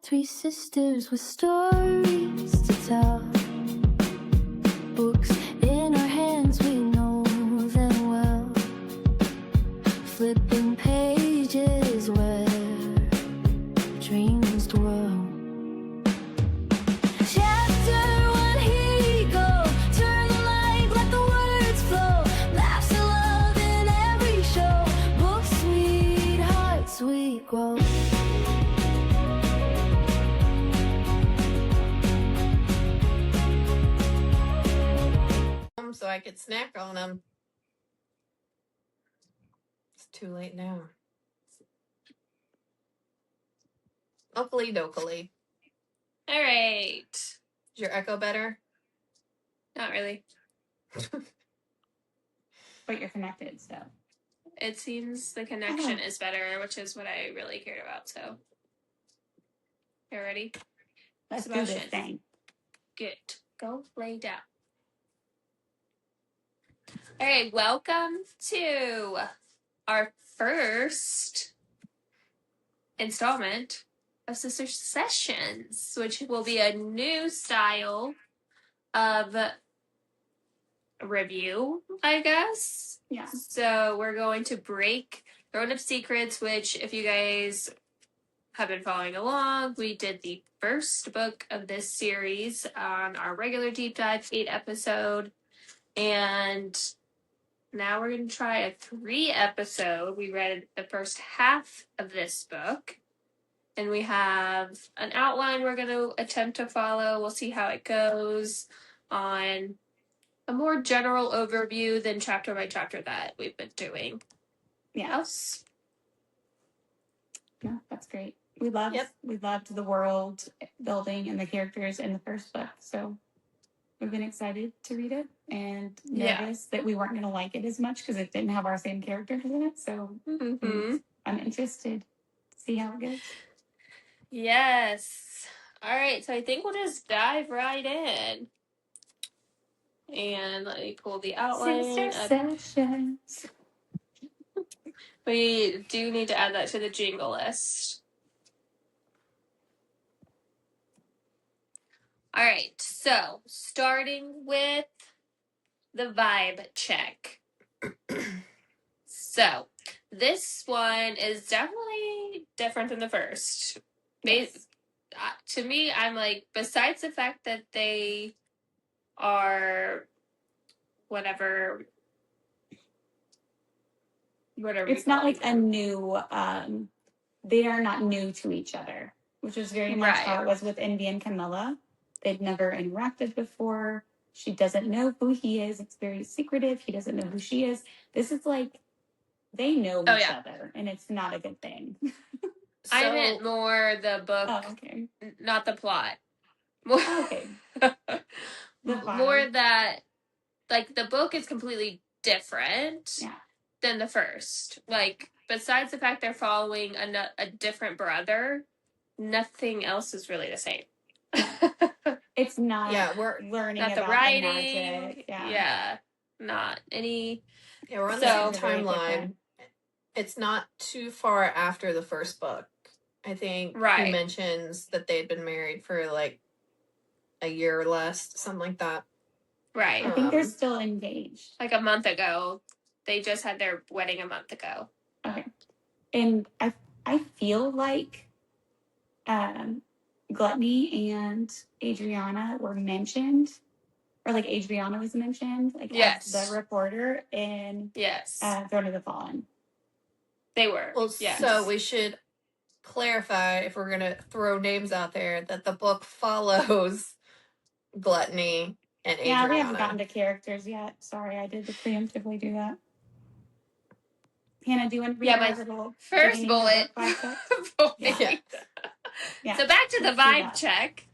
Three sisters with stories to tell. Books in our hands, we know them well. Flipping pages where dreams dwell. Chapter one, here you go. Turn the light, let the words flow. Laughs and love in every show. Books, sweethearts, we grow. So I could snack on them. It's too late now. Oakley dokley. All right. Is your echo better? Not really. But you're connected, so. It seems the connection is better, which is what I really cared about, so. You ready? Let's do this thing. Good. Go lay down. All right, welcome to our first installment of Sister Sessions, which will be a new style of review, I guess. Yeah. So we're going to break Throne of Secrets, which, if you guys have been following along, we did the first book of this series on our regular deep dive 8 episode, and now we're going to try a 3 episode. We read the first half of this book, and we have an outline we're going to attempt to follow. We'll see how it goes on a more general overview than chapter by chapter that we've been doing. Yes. Yeah, that's great. We loved the world building and the characters in the first book, so we've been excited to read it and nervous that we weren't going to like it as much because it didn't have our same characters in it. So I'm interested to see how it goes. Yes. All right. So I think we'll just dive right in. And let me pull the outline. Sister Sessions. We do need to add that to the jingle list. All right. So starting with the vibe check. So this one is definitely different than the first. Yes. To me, I'm like, besides the fact that they are whatever it's not like a new they are not new to each other, which is very much how it was with Indy and Camilla. They'd never interacted before. She doesn't know who he is. It's very secretive. He doesn't know who she is. This is like they know each other, and it's not a good thing. I meant more the book, not the plot. More, more that, like, the book is completely different than the first. Like, besides the fact they're following a different brother, nothing else is really the same. It's not. Yeah, we're learning not about the writing. The magic. Yeah, not any. Yeah, we're on the same timeline. It's not too far after the first book. I think he mentions that they'd been married for like a year or less, something like that. Right. I think they're still engaged. Like a month ago. They just had their wedding a month ago. Okay. And I feel like Gluttony and Adriana were mentioned, or like Adriana was mentioned, like as the reporter in Throne of the Fallen. They were. Well, so we should clarify, if we're going to throw names out there, that the book follows Gluttony and Adriana. Yeah, we haven't gotten to characters yet. Sorry, I did preemptively do that. Hannah, do you want to read my little first bullet? Yeah. So back to the vibe check.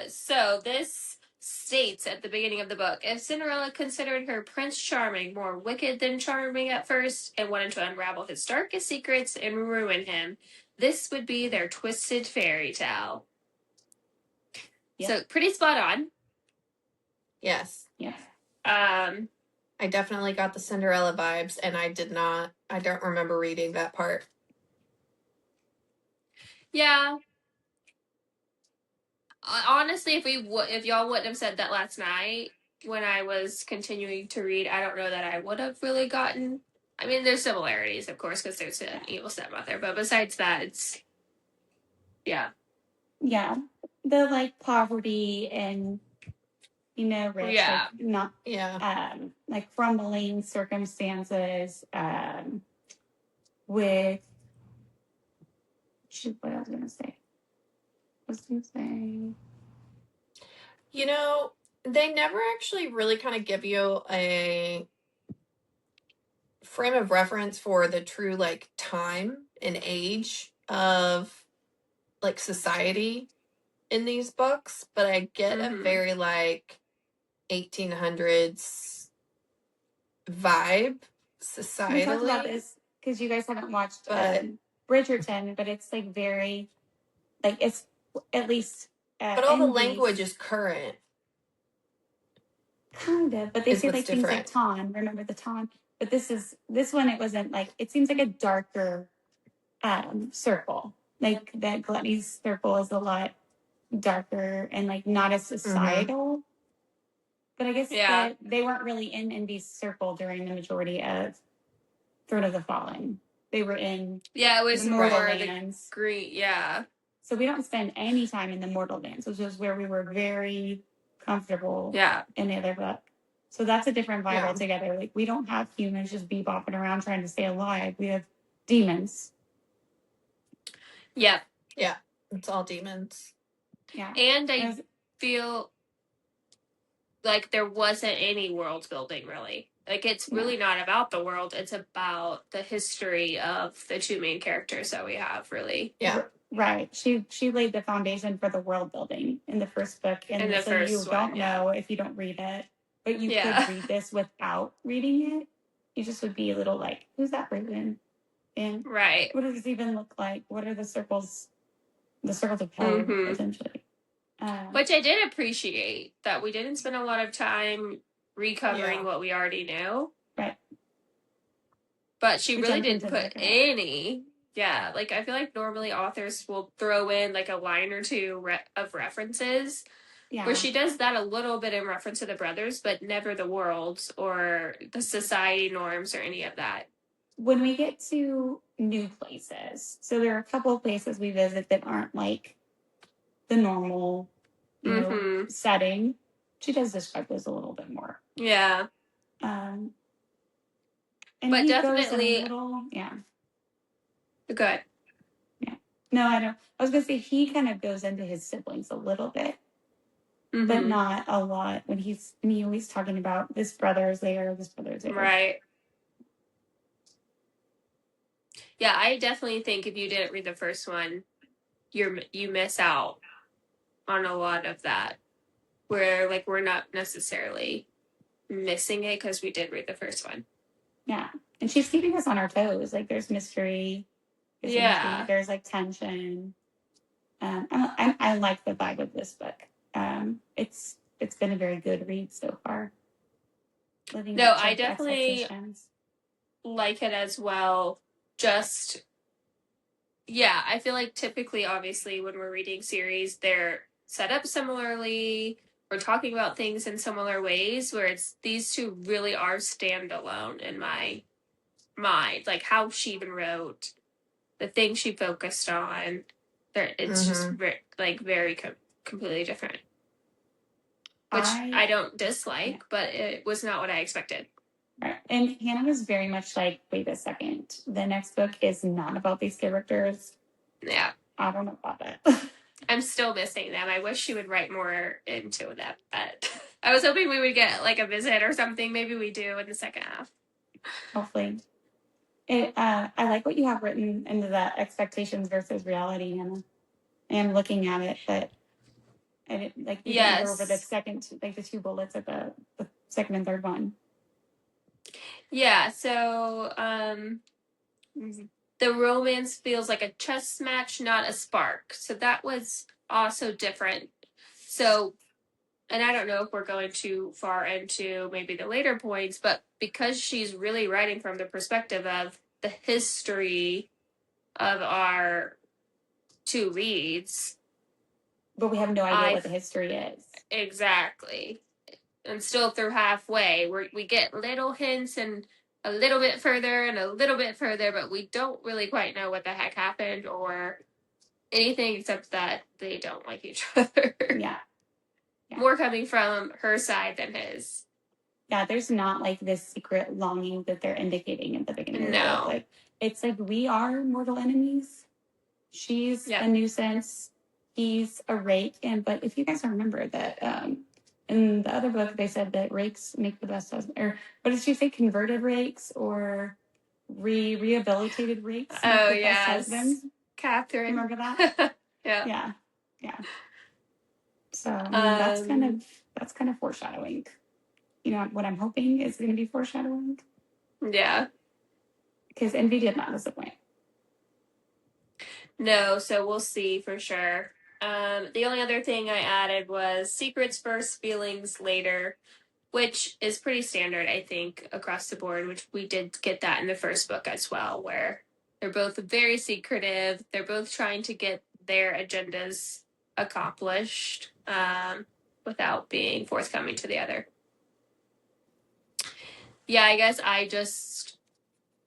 So this states at the beginning of the book, if Cinderella considered her Prince Charming more wicked than charming at first and wanted to unravel his darkest secrets and ruin him, this would be their twisted fairy tale. Yep. So pretty spot on. Yes. Yes. I definitely got the Cinderella vibes, and I don't remember reading that part. Yeah. Honestly, if y'all wouldn't have said that last night when I was continuing to read, I don't know that I would have really gotten. I mean, there's similarities, of course, because there's an evil stepmother, but besides that, it's yeah. The like poverty and rich, Yeah. like not like crumbling circumstances with what I was gonna say. They never actually really kind of give you a frame of reference for the true like time and age of like society in these books, but I get a very like 1800s vibe societally. We talked about this because you guys haven't watched Bridgerton, but it's like very like it's at least but all the language is current. Kind of, but they say like things like Ton. Remember the Ton? But this one. It wasn't like it seems like a darker circle. Like that Gluttony's circle is a lot darker and like not as societal. But I guess that they weren't really in Envy's circle during the majority of Throne of the Fallen. They were in it was the Mortal Lands. Green, So we don't spend any time in the Mortal Lands, which is where we were very comfortable in the other book. So that's a different vibe altogether. Like we don't have humans just bebopping around trying to stay alive. We have demons. Yeah. It's all demons. Yeah. And I feel like there wasn't any world building really. Like it's really not about the world. It's about the history of the two main characters that we have really. Yeah. Right. She laid the foundation for the world building in the first book. And so you don't know if you don't read it. But you could read this without reading it. You just would be a little like, who's that person? And what does this even look like? What are the circles? The circles of hell, essentially. Which I did appreciate that we didn't spend a lot of time recovering what we already knew. Right. But she really didn't put any. Yeah, like I feel like normally authors will throw in like a line or two of references. Yeah. Where she does that a little bit in reference to the brothers, but never the worlds or the society norms or any of that. When we get to new places, so there are a couple of places we visit that aren't like the normal, setting. She does describe those a little bit more. Yeah. And but definitely, Good. Yeah. No, I don't. I was gonna say he kind of goes into his siblings a little bit. But not a lot when he's always talking about this brother is there, this brother is there. Right. Yeah, I definitely think if you didn't read the first one, you miss out on a lot of that. Where like we're not necessarily missing it because we did read the first one. Yeah, and she's keeping us on our toes. Like there's mystery. There's like tension. I like the vibe of this book. It's been a very good read so far. I definitely like it as well. Just I feel like typically, obviously, when we're reading series, they're set up similarly. We're talking about things in similar ways. Where it's these two really are standalone in my mind. Like how she even wrote the thing she focused on. It's just very completely different. Which I don't dislike, but it was not what I expected. Right. And Hannah was very much like, wait a second. The next book is not about these characters. Yeah. I don't know about that. I'm still missing them. I wish she would write more into that. But I was hoping we would get like a visit or something. Maybe we do in the second half. Hopefully. I like what you have written into that expectations versus reality, Hannah. And looking at it, but I didn't like you didn't go over the second, like the two bullets at the second and third one. Yeah, so the romance feels like a chess match, not a spark. So that was also different. So, and I don't know if we're going too far into maybe the later points, but because she's really writing from the perspective of the history of our two leads. But we have no idea what the history is. Exactly. And still through halfway, we get little hints and a little bit further and a little bit further, but we don't really quite know what the heck happened or anything except that they don't like each other. Yeah. More coming from her side than his. Yeah, there's not like this secret longing that they're indicating at the beginning of the book. Like, it's like we are mortal enemies. She's a nuisance. He's a rake. But if you guys remember that in the other book, they said that rakes make the best husband. Or what did she say? Converted rakes or rehabilitated rakes make the best husbands? Catherine. Remember that? Yeah. So I mean, that's kind of foreshadowing. You know what I'm hoping is going to be foreshadowing. Yeah. Because Envy did not disappoint. No, so we'll see for sure. The only other thing I added was secrets first, feelings later, which is pretty standard, I think, across the board, which we did get that in the first book as well, where they're both very secretive. They're both trying to get their agendas accomplished without being forthcoming to the other. Yeah, I guess I just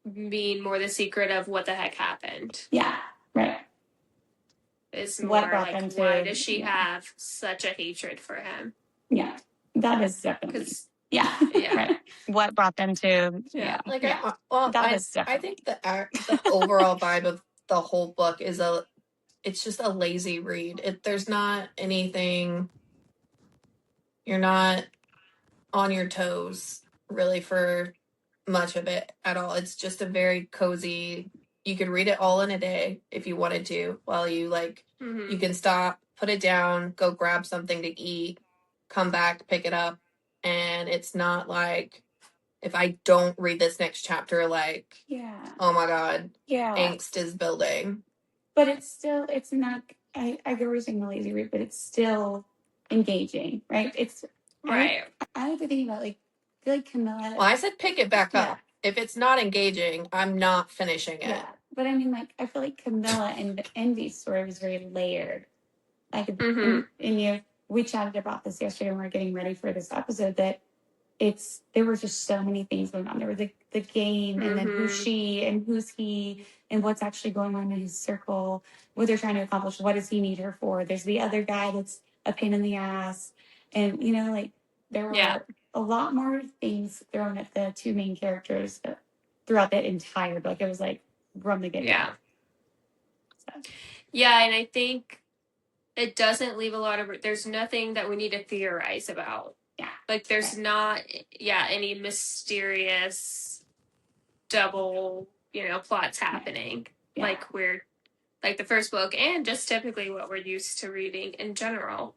mean more the secret of what the heck happened. Yeah, right. It's more like, why does she have such a hatred for him? Yeah, that is definitely. Yeah. Right. What brought them to? Yeah. Like, I think the overall vibe of the whole book is it's just a lazy read. There's not anything. You're not on your toes really for much of it at all. It's just a very cozy. You could read it all in a day if you wanted to, while you you can stop, put it down, go grab something to eat, come back, pick it up. And it's not like, if I don't read this next chapter, oh my God, angst is building. But it's not, I get what you're saying, the lazy read, but it's still engaging, right? It's, right. I like to think about, I feel like Camilla. Well, I said pick it back up. If it's not engaging, I'm not finishing it. Yeah. But I mean, I feel like Camilla and Envy's story was very layered. And we chatted about this yesterday when we were getting ready for this episode, that there were just so many things going on. There was the game, and then who's she and who's he, and what's actually going on in his circle, what they're trying to accomplish, what does he need her for. There's the other guy that's a pain in the ass. And, there were a lot more things thrown at the two main characters throughout that entire book. It was from the get-go. Yeah. So. Yeah, and I think it doesn't leave a lot of... There's nothing that we need to theorize about. Yeah. There's not, any mysterious double, plots happening. Yeah. Like the first book, and just typically what we're used to reading in general.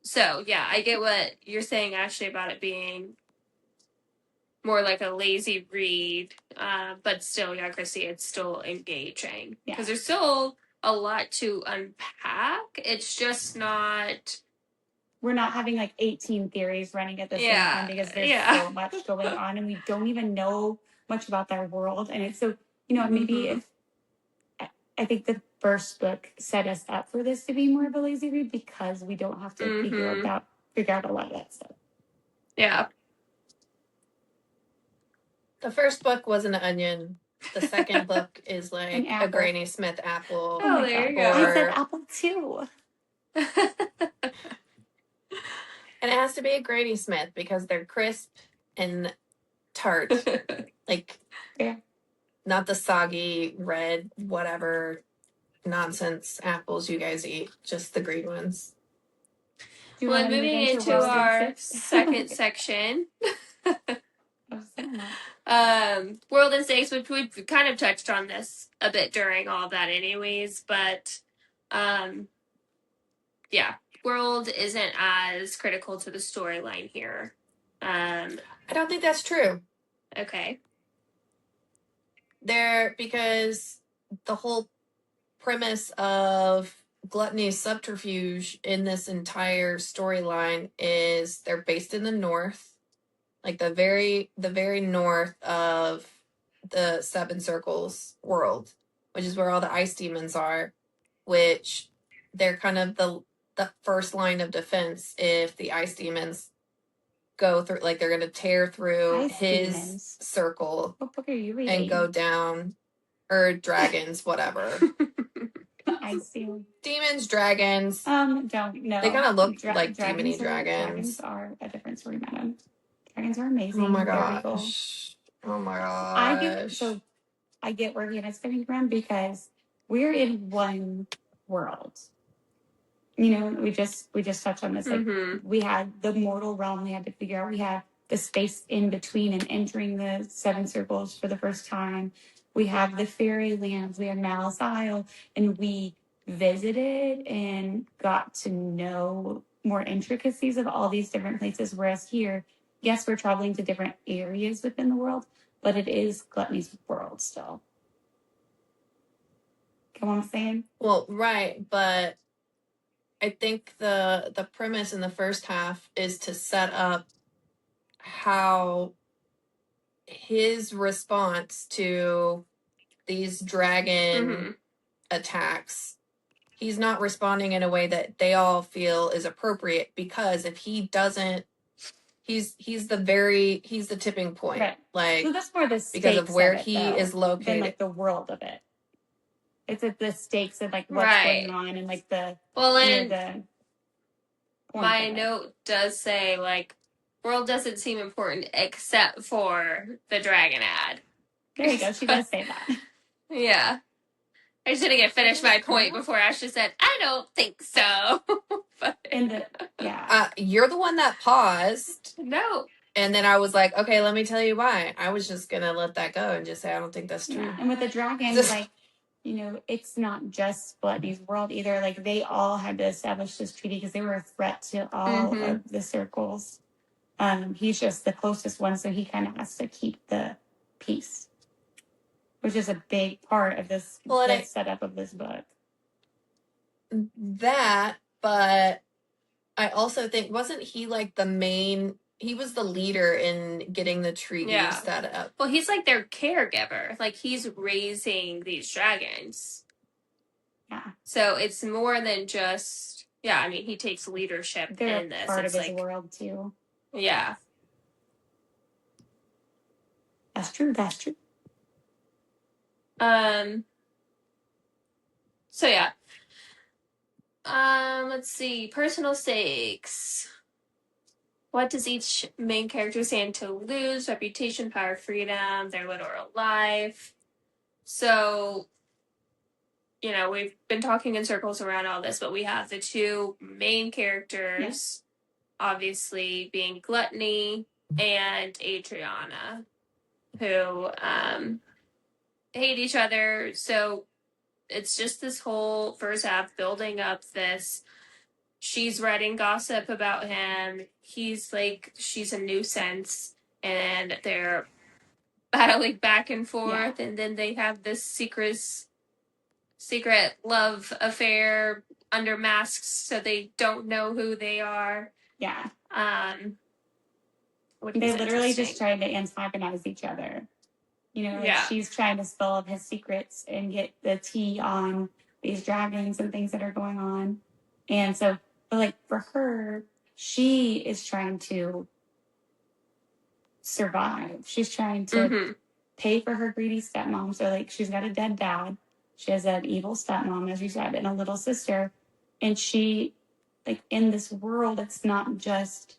So, yeah, I get what you're saying, Ashley, about it being more like a lazy read. But still, Chrissy, it's still engaging. Because there's still a lot to unpack. It's just not... We're not having 18 theories running at the same time, because there's so much going on, and we don't even know much about their world. And it's so, maybe I think the first book set us up for this to be more of a lazy read, because we don't have to figure out a lot of that stuff. Yeah. The first book was an onion. The second book is a Granny Smith apple. Oh, there you go. I said apple too. And it has to be a Granny Smith because they're crisp and tart. Not the soggy, red, whatever nonsense apples you guys eat. Just the green ones. Well, moving into our second section. World and Stakes, which we've kind of touched on this a bit during all of that anyways, but World isn't as critical to the storyline here. I don't think that's true. Okay. Because the whole premise of Gluttony's subterfuge in this entire storyline is they're based in the north, the very north of the Seven Circles world, which is where all the ice demons are, which they're kind of the first line of defense if the ice demons go through, like they're going to tear through his circle. What book are you reading? And go down, or dragons, whatever. Ice demons. Demons, dragons. Don't know. They kind of look like demony dragons. Dragons are a different story, madam. Dragons are amazing. Oh my gosh. Oh my gosh. I get where Hannah's coming from because we're in one world. You know, we just touched on this. Like we had the mortal realm we had to figure out. We had the space in between and entering the seven circles for the first time. We have the fairy lands. We have Malice Isle, and we visited and got to know more intricacies of all these different places. Whereas here, yes, we're traveling to different areas within the world, but it is Gluttony's world still. Get what I'm saying? Well, right, but I think the premise in the first half is to set up how his response to these dragon attacks, he's not responding in a way that they all feel is appropriate, because if he doesn't, he's the tipping point. Right. Like, so that's more the stakes because of where of it, he though, is located, than like the world of it. It's like the stakes of like what's going on and like the my note does say like world doesn't seem important except for the dragon ad. There you go. She does say that. Yeah. I just didn't finish my point before Ashley said, I don't think so. But you're the one that paused. No. And then I was like, okay, let me tell you why. I was just going to let that go and just say, I don't think that's true. Yeah. And with the dragons, like, you know, it's not just Bloodney's world either. Like, they all had to establish this treaty because they were a threat to all of the circles. He's just the closest one, so he kind of has to keep the peace, which is a big part of this setup of this book. That, but I also think, wasn't he like he was the leader in getting the treaty set up? Well, he's like their caregiver. Like, he's raising these dragons. Yeah. So it's more than just, I mean, he takes leadership in this. Part of his world, too. Yeah. That's true. So yeah. Let's see. Personal stakes. What does each main character stand to lose? Reputation, power, freedom, their literal life. So, you know, we've been talking in circles around all this, but we have the two main characters, obviously being Gluttony and Adriana, who hate each other. So it's just this whole first half building up this. She's writing gossip about him. He's like, she's a nuisance. And they're battling back and forth. Yeah. And then they have this secret love affair under masks, so they don't know who they are. Yeah. They literally just trying to antagonize each other. You know, like she's trying to spill up his secrets and get the tea on these dragons and things that are going on. And so, but like for her, she is trying to survive. She's trying to pay for her greedy stepmom. So like she's got a dead dad. She has an evil stepmom, as you said, and a little sister. And she, like in this world, it's not just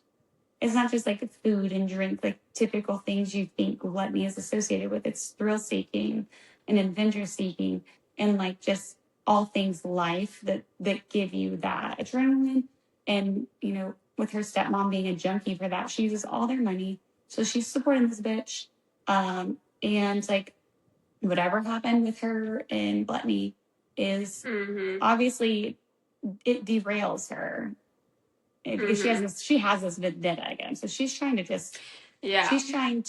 like food and drink, like typical things you think gluttony is associated with. It's thrill seeking and adventure seeking and like just all things life that give you that adrenaline. And, you know, with her stepmom being a junkie for that, she uses all their money. So she's supporting this bitch. And like whatever happened with her and Gluttony is obviously it derails her. Because she has this vendetta again, so she's trying to she's trying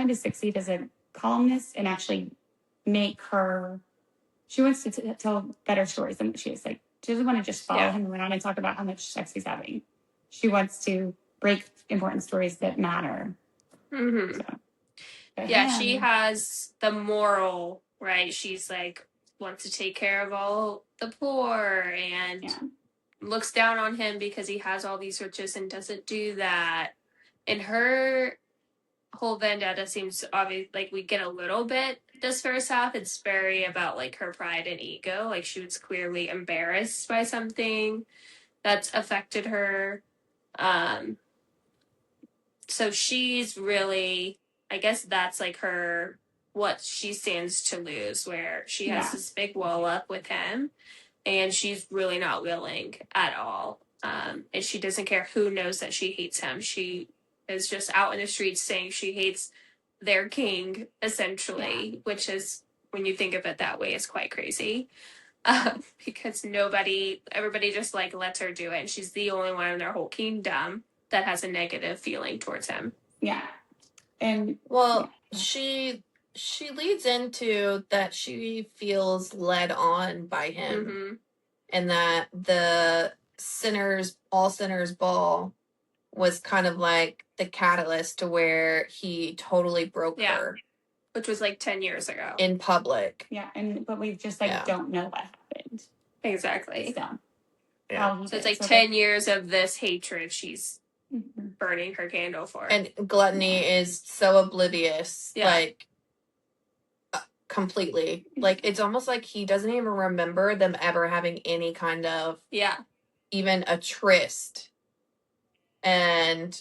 to succeed as a columnist and actually make her. She wants to tell better stories than what she is. Like she doesn't want to just follow him around and talk about how much sex he's having. She wants to break important stories that matter. So, she has the moral right? She's like, wants to take care of all the poor and looks down on him because he has all these riches and doesn't do that. And her whole vendetta seems obvious. Like, we get a little bit this first half. It's very about like her pride and ego. Like, she was clearly embarrassed by something that's affected her. So she's really, I guess that's like her, what she stands to lose, where she has this big wall up with him and she's really not willing at all. And she doesn't care who knows that she hates him. She is just out in the streets saying she hates their king, essentially, which is, when you think of it that way, is quite crazy. Because everybody just like lets her do it. And she's the only one in their whole kingdom that has a negative feeling towards him. Yeah. And she leads into that she feels led on by him, and that the all sinners ball was kind of like the catalyst to where he totally broke her, which was like 10 years ago in public. But we just don't know what happened exactly. So it's like 10 years of this hatred she's burning her candle for. And Gluttony is so oblivious, like, completely. Like, it's almost like he doesn't even remember them ever having any kind of, even a tryst. And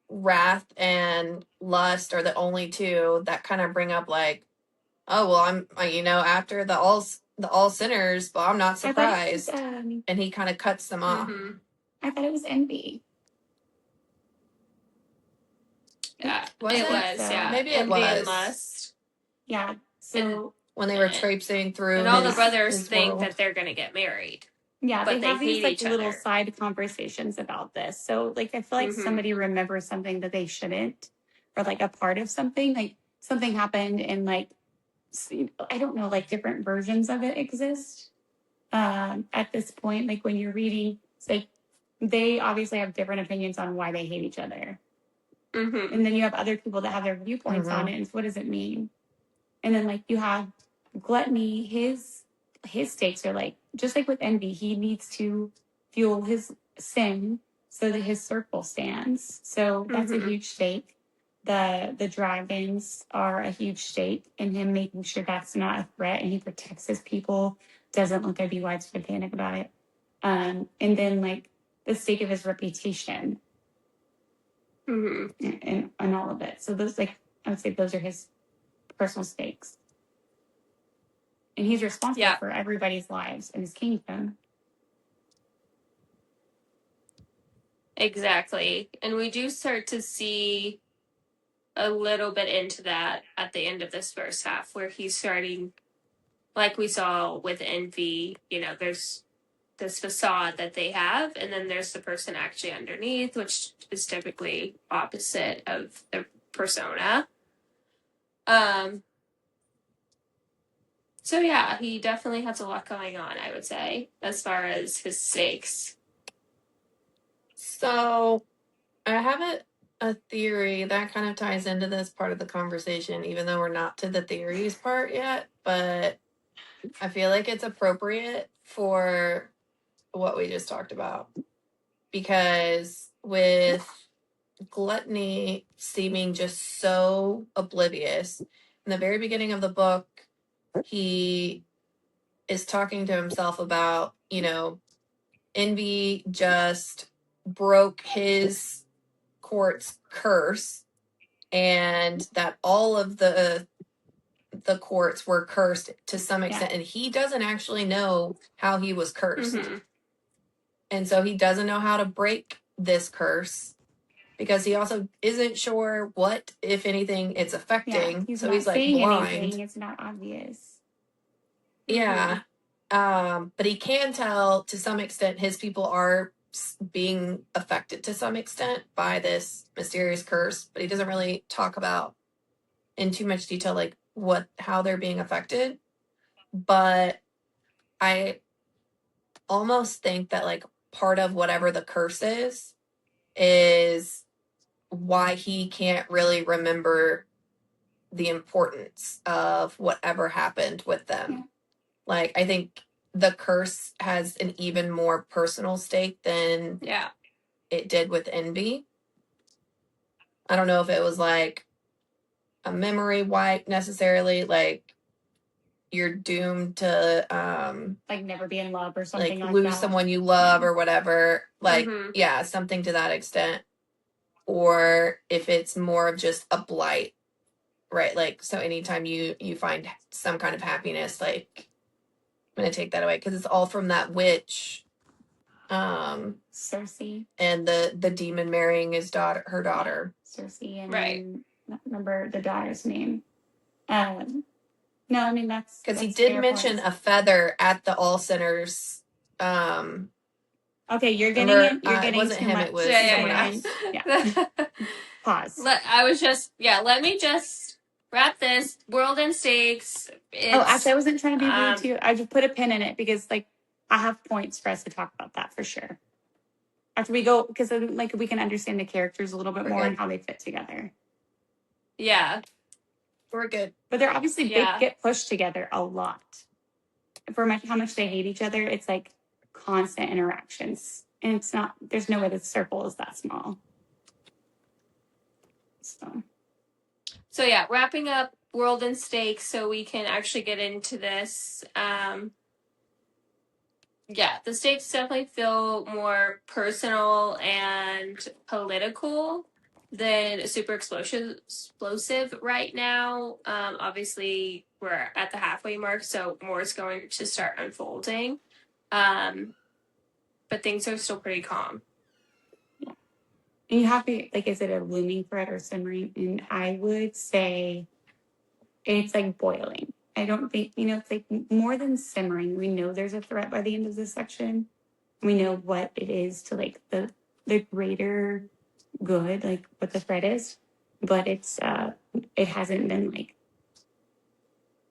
wrath and lust are the only two that kind of bring up, like, oh, well, I'm, after the all sinners, but I'm not surprised. And he kind of cuts them off. I thought it was envy. Yeah, it was. Maybe envy it was. And lust. Yeah. So when they were traipsing through, and all the brothers think that they're going to get married. Yeah, but they have these like little other. side conversations about this. So like, I feel like somebody remembers something that they shouldn't, or like a part of something, like something happened and like, I don't know, like different versions of it exist. At this point, like when you're reading, it's like they obviously have different opinions on why they hate each other. And then you have other people that have their viewpoints on it. And so what does it mean? And then like you have Gluttony, his stakes are like, just like with envy, he needs to fuel his sin so that his circle stands. So that's a huge stake. The dragons are a huge stake in him making sure that's not a threat, and he protects his people, doesn't let there be widespread panic about it. And then like the stake of his reputation and all of it. So those, like, I would say those are his personal stakes. And he's responsible for everybody's lives in his kingdom. Exactly. And we do start to see a little bit into that at the end of this first half, where he's starting, like we saw with envy, there's this facade that they have, and then there's the person actually underneath, which is typically opposite of the persona. So yeah, he definitely has a lot going on, I would say, as far as his stakes. So I have a theory that kind of ties into this part of the conversation, even though we're not to the theories part yet, but I feel like it's appropriate for what we just talked about. Because with Gluttony seeming just so oblivious, in the very beginning of the book, he is talking to himself about, envy just broke his court's curse, and that all of the courts were cursed to some extent, and he doesn't actually know how he was cursed. And so he doesn't know how to break this curse, because he also isn't sure what, if anything, it's affecting. So he's like blind. Anything. It's not obvious. Yeah. But he can tell to some extent his people are being affected to some extent by this mysterious curse, but he doesn't really talk about in too much detail, like how they're being affected. But I almost think that like part of whatever the curse is why he can't really remember the importance of whatever happened with them. Like, I think the curse has an even more personal stake than it did with Envy. I don't know if it was like a memory wipe necessarily, like you're doomed to like never be in love or something like lose that. someone you love or whatever. Like, yeah, something to that extent. Or if it's more of just a blight, right? Like, so anytime you find some kind of happiness, like, I'm gonna take that away because it's all from that witch, Circe, and the demon marrying her daughter, Circe, and I don't remember the daughter's name. No, I mean that's because he did mention points. a feather at the All Centers. Okay, you're getting it. You're getting it wasn't too him. much. It was someone else. Pause. Let me just wrap this. World and Stakes. Actually, I wasn't trying to be rude to you. I just put a pin in it because, like, I have points for us to talk about that for sure. After we go, because like we can understand the characters a little bit more and how they fit together. Yeah, we're good. But they're obviously get pushed together a lot. For how much they hate each other, it's like constant interactions, and it's not. There's no way the circle is that small. So yeah, wrapping up World and Stakes so we can actually get into this. The stakes definitely feel more personal and political than super explosive right now. Obviously, we're at the halfway mark, so more is going to start unfolding. But things are still pretty calm. And you have to, like, is it a looming threat or simmering? And I would say it's like boiling. I don't think, it's like more than simmering. We know there's a threat by the end of this section. We know what it is to like the greater good, like what the threat is, but it hasn't been like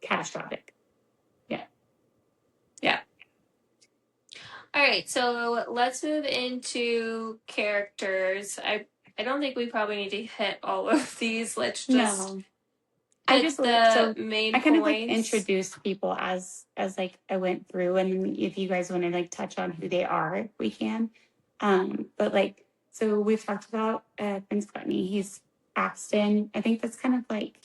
catastrophic. Yeah. All right, so let's move into characters. I don't think we probably need to hit all of these. Let's just I kind of like introduced people as like I went through, and if you guys want to like touch on who they are, we can. But like, so we've talked about Prince Gluttony. He's Axton. I think that's kind of like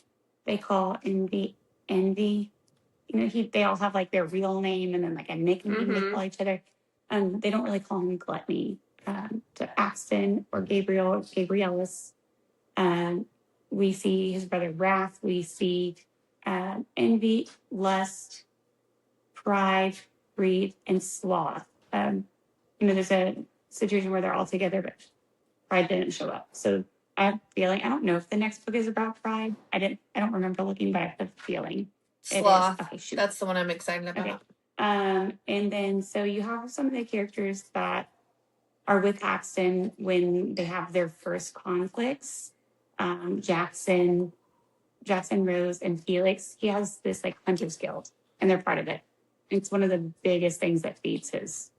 they call Envy. They all have like their real name and then like a nickname they call each other. They don't really call him Gluttony. To Axton or Gabriel or Gabrielis. We see his brother Wrath. We see envy, lust, pride, greed, and sloth. There's a situation where they're all together, but pride didn't show up. So I have a feeling. I don't know if the next book is about pride. I don't remember looking, but I have a feeling. Sloth. Okay, shoot. That's the one I'm excited about. Okay. And then so you have some of the characters that are with Axton when they have their first conflicts. Jackson, Rose, and Felix. He has this like hunter's guild, and they're part of it. It's one of the biggest things that feeds his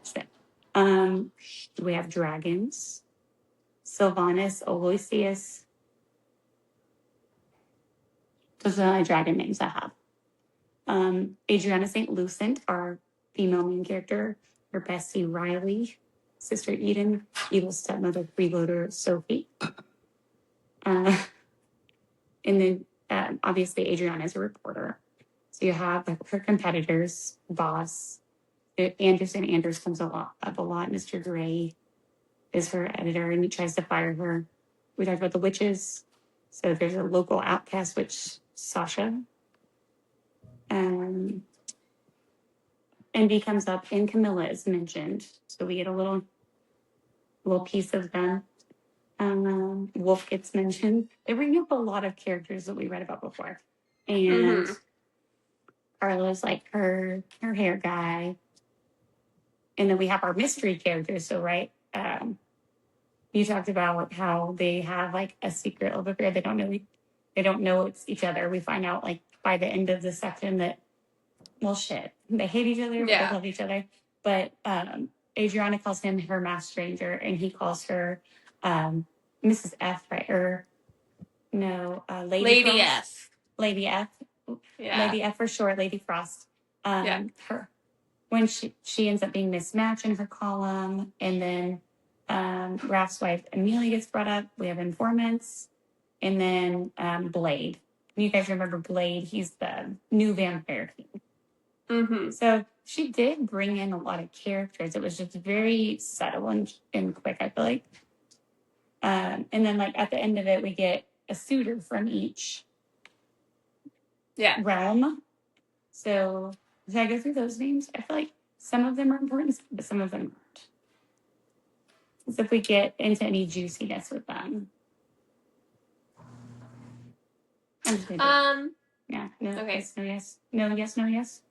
shit. We have dragons. Sylvanus, Aloysius. Those are the only dragon names I have. Adriana St. Lucent, our female main character. Her bestie, Riley. Sister Eden. Evil stepmother, freeloader, Sophie. And then obviously Adriana is a reporter. So you have her competitors, boss. Anders comes up a lot. Mr. Gray is her editor, and he tries to fire her. We talked about the witches. So there's a local outcast witch, Sasha. Envy comes up, and Camilla is mentioned. So we get a little piece of them. Wolf gets mentioned. They bring up a lot of characters that we read about before. And Carla's like her hair guy. And then we have our mystery characters. So, right, you talked about how they have like a secret love affair. They don't know it's each other. We find out like by the end of the section that, well, shit, they hate each other, but they love each other. But Adriana calls him her masked stranger, and he calls her Mrs. F, right? Or Lady F. Lady F. Yeah. Lady F for short, Lady Frost. Her. When she ends up being mismatched in her column, and then Raph's wife Amelia gets brought up. We have informants, and then Blade. You guys remember Blade? He's the new vampire king. Mm-hmm. So she did bring in a lot of characters. It was just very subtle and quick, I feel like. And then, like, at the end of it, we get a suitor from each realm. So, should I go through those names? I feel like some of them are important, but some of them aren't. So if we get into any juiciness with them. Yeah. No, okay. Yes, no, yes. No, yes, no, yes.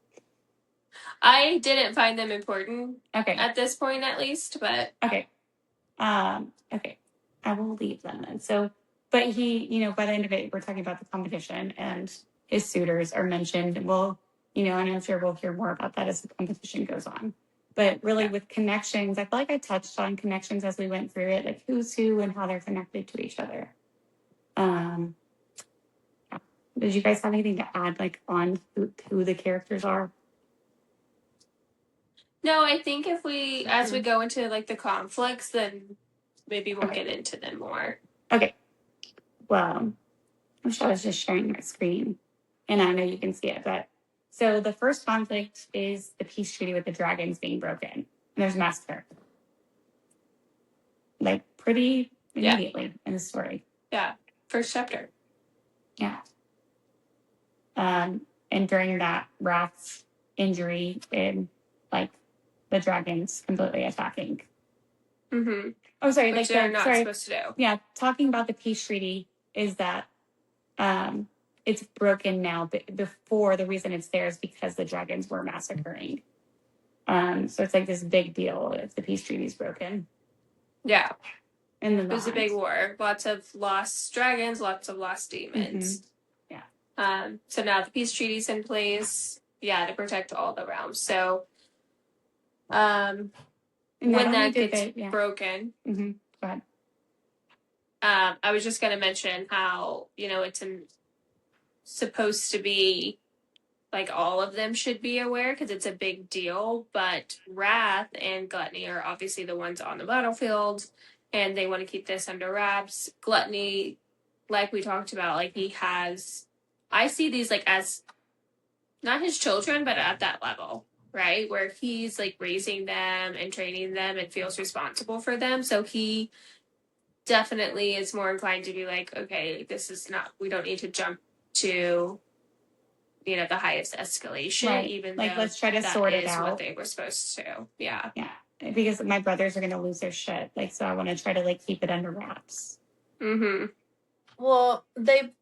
I didn't find them important. Okay. At this point, at least, but. Okay. Okay. I will leave them then. So, but he, by the end of it, we're talking about the competition, and his suitors are mentioned. Well, and I'm sure we'll hear more about that as the competition goes on. But really with connections, I feel like I touched on connections as we went through it, like who's who and how they're connected to each other. Did you guys have anything to add, like, on who the characters are? No, I think if as we go into, like, the conflicts, then maybe we'll get into them more. Okay. Well, I wish I was just sharing my screen, and I know you can see it, but so the first conflict is the peace treaty with the dragons being broken. And there's massacre. Like, pretty immediately in the story. Yeah. First chapter. Yeah. And during that, Raph's injury and, like, the dragons completely attacking. Mm-hmm. Oh, sorry. Which they're not supposed to do. Yeah. Talking about the peace treaty is that it's broken now, but before the reason it's there is because the dragons were massacring. So it's like this big deal if the peace treaty is broken. Yeah. And then it was a big war. Lots of lost dragons, lots of lost demons. Mm-hmm. Yeah. So now the peace treaty's in place, to protect all the realms. So when that gets broken, mm-hmm. Go ahead. I was just going to mention how, it's supposed to be like all of them should be aware because it's a big deal. But Wrath and Gluttony are obviously the ones on the battlefield, and they want to keep this under wraps. Gluttony, like we talked about, like I see these like as not his children, but at that level, right? Where he's like raising them and training them and feels responsible for them. So he definitely is more inclined to be like, okay, we don't need to jump to, the highest escalation, right. Even like, though let's try to sort it out. What they were supposed to. Yeah. Yeah. Because my brothers are going to lose their shit. Like, so I want to try to like keep it under wraps. Mm-hmm. Well, they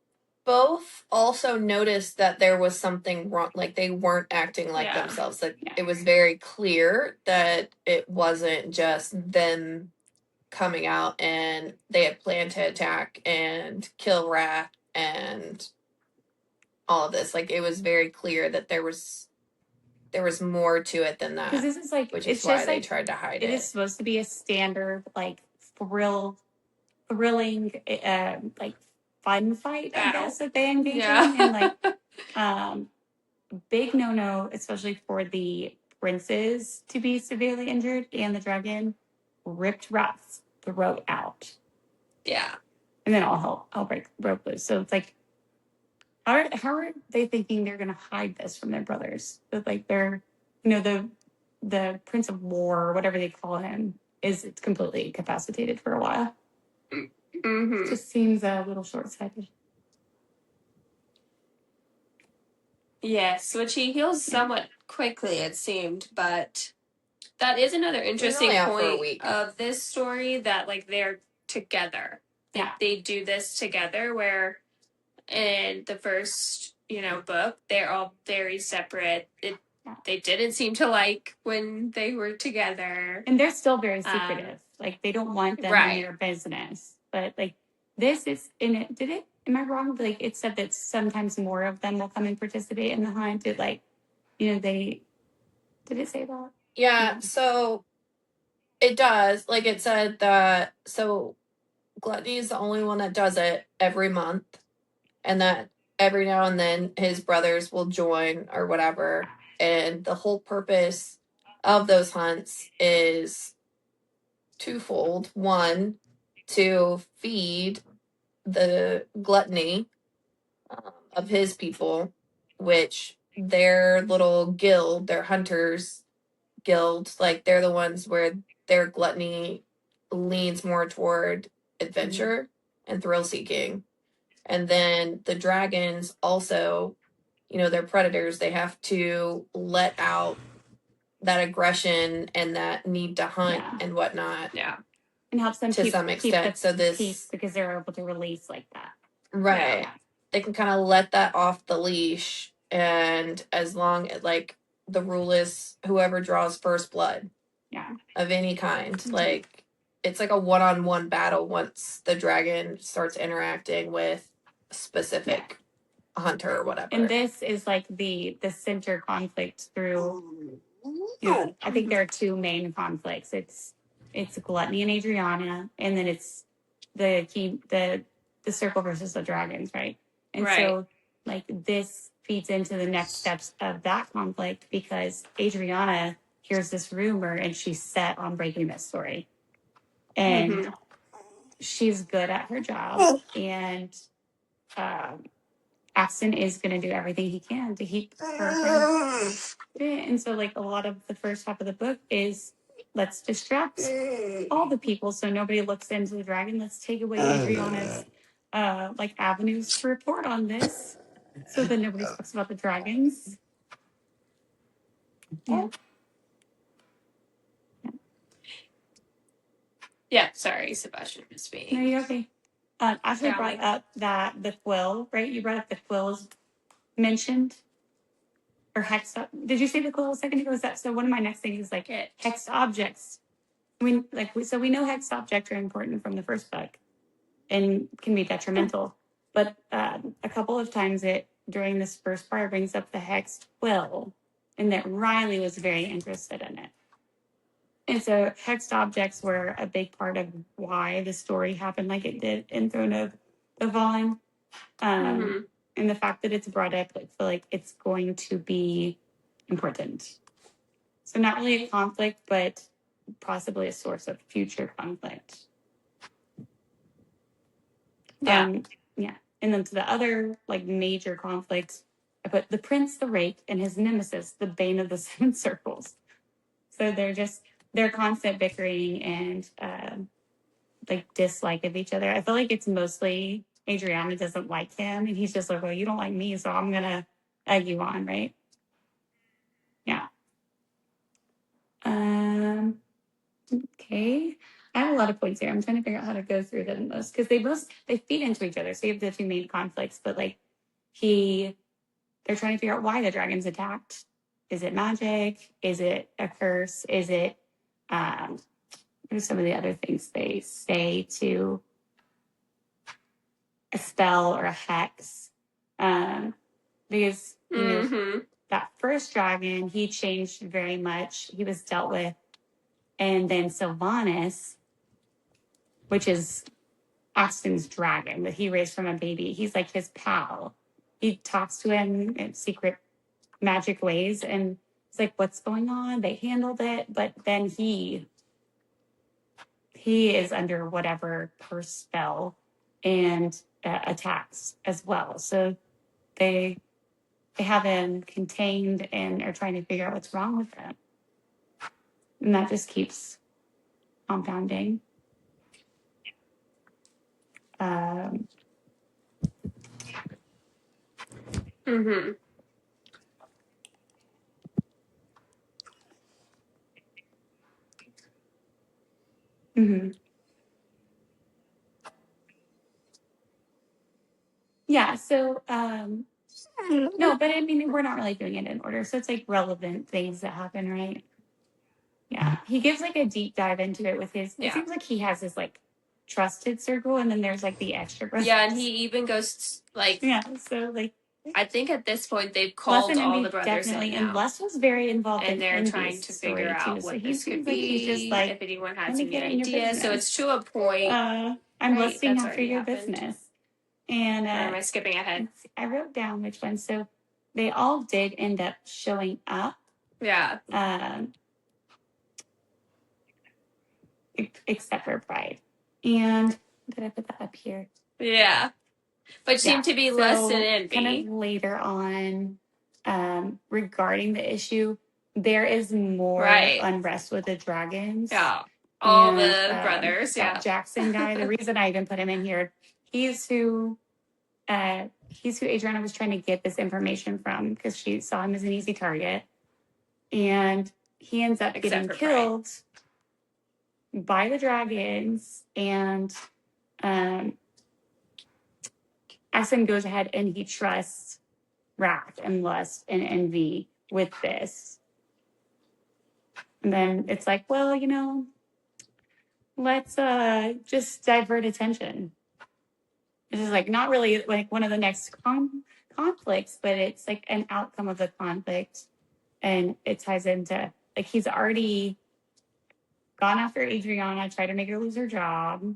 both also noticed that there was something wrong. Like they weren't acting like themselves. Like it was very clear that it wasn't just them coming out and they had planned to attack and kill Wrath and all of this. Like it was very clear that there was more to it than that. Because this is like, which is why they tried to hide it. It is supposed to be a standard like thrilling, like fun fight, I guess, that they engage in, and like big no, especially for the princes to be severely injured, and the dragon ripped Wrath's throat out. Yeah. And then all hell broke loose. So it's like, how are they thinking they're going to hide this from their brothers? That like they're, the Prince of War, or whatever they call him, is completely incapacitated for a while. Mm-hmm. It just seems a little short-sighted. Yes, which he heals somewhat quickly, it seemed, but that is another interesting point of this story, that like they're together. They do this together, where in the first, book, they're all very separate. They didn't seem to like when they were together. And they're still very secretive. Like they don't want them in their business. But like this is in it. Am I wrong? Like it said that sometimes more of them will come and participate in the hunt. Did it say that? Yeah. So it does. Like it said that. So Gluttony is the only one that does it every month, and that every now and then his brothers will join or whatever. And the whole purpose of those hunts is twofold. One, to feed the gluttony of his people, which their little guild, their hunters guild, like they're the ones where their gluttony leans more toward adventure and thrill seeking. And then the dragons also, they're predators. They have to let out that aggression and that need to hunt and whatnot. Yeah. And helps them to some extent. So this peace because they're able to release like that. Right. Yeah. They can kind of let that off the leash, and as long as like the rule is whoever draws first blood. Yeah. Of any kind. Like it's like a one-on-one battle once the dragon starts interacting with a specific hunter or whatever. And this is like the center conflict through I think there are two main conflicts. It's Gluttony and Adriana, and then it's the circle versus the dragons, right? And so like this feeds into the next steps of that conflict because Adriana hears this rumor and she's set on breaking this story. And she's good at her job, and Axton is going to do everything he can to keep her. And so, like, a lot of the first half of the book is let's distract all the people so nobody looks into the dragon. Let's take away Adriana's avenues to report on this so that nobody talks about the dragons. Yeah, sorry, Sebastian was speaking. No, you're okay. Ashley brought up that the quill, right? You brought up the quills mentioned. Or hexed. Did you say the quill a second ago? So one of my next things is like hexed objects. We know hexed objects are important from the first book and can be detrimental. But a couple of times during this first part brings up the hexed quill, and that Riley was very interested in it. And so hexed objects were a big part of why the story happened like it did in Throne of the Fallen. And the fact that it's brought up, I feel like it's going to be important. So not really a conflict, but possibly a source of future conflict. Yeah. And then to the other like major conflicts, I put the Prince, the Rake, and his nemesis, the Bane of the Seven Circles. So they're constant bickering and dislike of each other. I feel like it's mostly Adriana doesn't like him, and he's just like, well, you don't like me, so I'm going to egg you on, right? Yeah. Okay. I have a lot of points here. I'm trying to figure out how to go through them most, because they feed into each other. So you have the two main conflicts, but like they're trying to figure out why the dragon's attacked. Is it magic? Is it a curse? Is it, what are some of the other things they say to a spell or a hex? Because that first dragon, he changed very much. He was dealt with. And then Sylvanas, which is Austin's dragon that he raised from a baby, he's like his pal. He talks to him in secret magic ways, and it's like, what's going on? They handled it, but then he is under whatever curse spell and attacks as well. So they have him contained and are trying to figure out what's wrong with him. And that just keeps compounding. Yeah, so no, but I mean, we're not really doing it in order. So it's like relevant things that happen, right? Yeah. He gives like a deep dive into it with his, it seems like he has his like trusted circle, and then there's like the extra brothers. Yeah, and he even goes like, so like, I think at this point they've called all the brothers in now. And Les was very involved and they're trying to figure out what this could be, if anyone has any idea. So it's to a point I'm lusting after your business. And or am I skipping ahead? I wrote down which one. So they all did end up showing up. Yeah. Except for Pride. And did I put that up here? Yeah. But seemed to be less than envy. Kind of later on, regarding the issue, there is more unrest with the dragons. Yeah. All the brothers. That Jackson guy. The reason I even put him in here, he's who Adriana was trying to get this information from, because she saw him as an easy target. And he ends up getting killed by the dragons. And Essen goes ahead and he trusts wrath and lust and envy with this. And then it's like, well, let's just divert attention. This is like not really like one of the next conflicts, but it's like an outcome of the conflict. And it ties into, like, he's already gone after Adriana, tried to make her lose her job.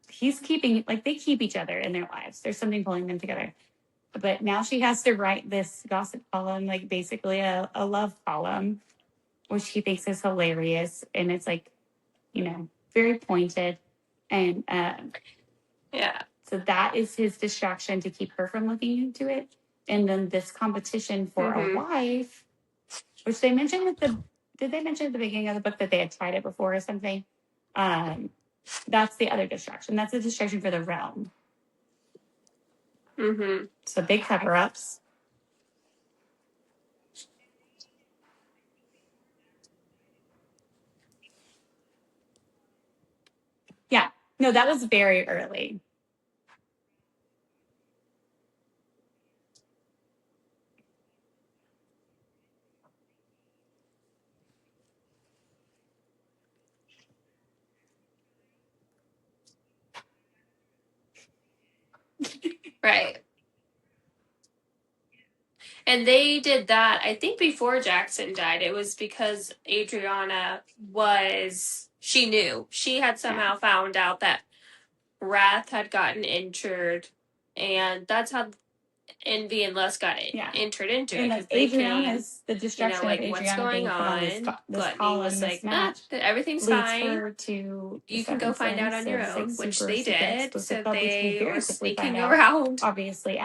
He's keeping, like, they keep each other in their lives. There's something pulling them together. But now she has to write this gossip column, like basically a love column, which he thinks is hilarious. And it's like, very pointed. And so that is his distraction to keep her from looking into it. And then this competition for a wife, which they mentioned did they mention at the beginning of the book that they had tried it before or something? That's the other distraction. That's a distraction for the realm. So big cover-ups. Yeah. No, that was very early. Right. And they did that, I think, before Jackson died. It was because Adriana she knew. She had somehow found out that Wrath had gotten injured. And that's how envy and lust got entered into it. And Adriana's, the distraction of Adriana what's going on? This column, was this match, everything's fine. You can go find out on your own, which they did. So they were sneaking around, obviously,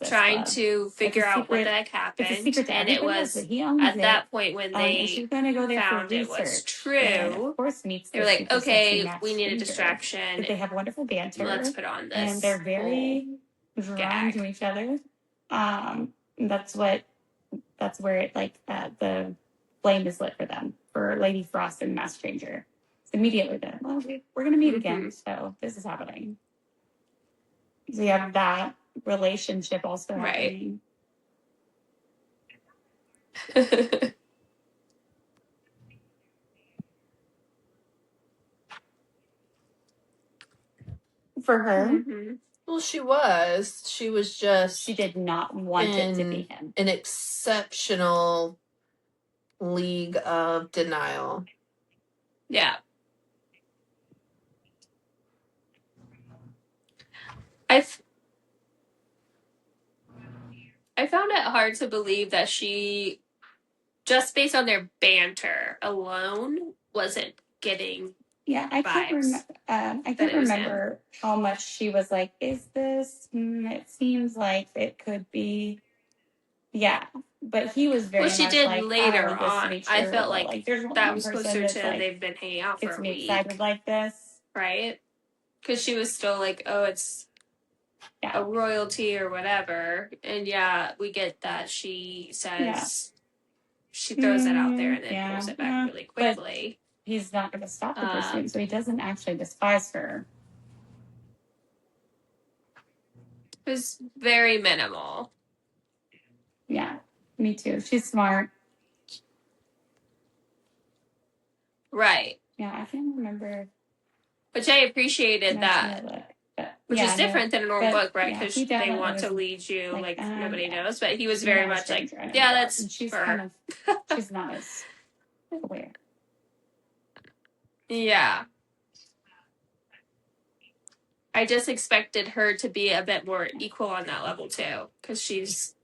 trying to figure out what the heck happened. And it was at that point when they found it was true. Of course, they were like, okay, we need a distraction. But they have wonderful banter. Let's put on this. And they're very drawn to each other. That's where it, like, the flame is lit for them, for Lady Frost and Mass Stranger. It's immediately then, well, we're going to meet again, so this is happening. So you have that relationship also happening. For her. Well, she was just... She did not want it to be him. An exceptional league of denial. Yeah. I found it hard to believe that she, just based on their banter alone, wasn't getting I can't remember how much she was like, is this? It seems like it could be. Yeah, but he was very much like... Well, she did later on. I felt like that was closer to they've been hanging out for a week. Excited like this. Right? Because she was still like, oh, it's a royalty or whatever. And we get that she says... She throws it out there and then pulls it back really quickly. But he's not going to stop the pursuit, so he doesn't actually despise her. It was very minimal. Yeah, me too. She's smart. Right. Yeah, I can't remember. Which I appreciated that. Which is different than a normal book, right? Because they want to lead you like nobody knows. But he was very much like, that's she's for her. She's not as aware. Yeah. I just expected her to be a bit more equal on that level too, because she's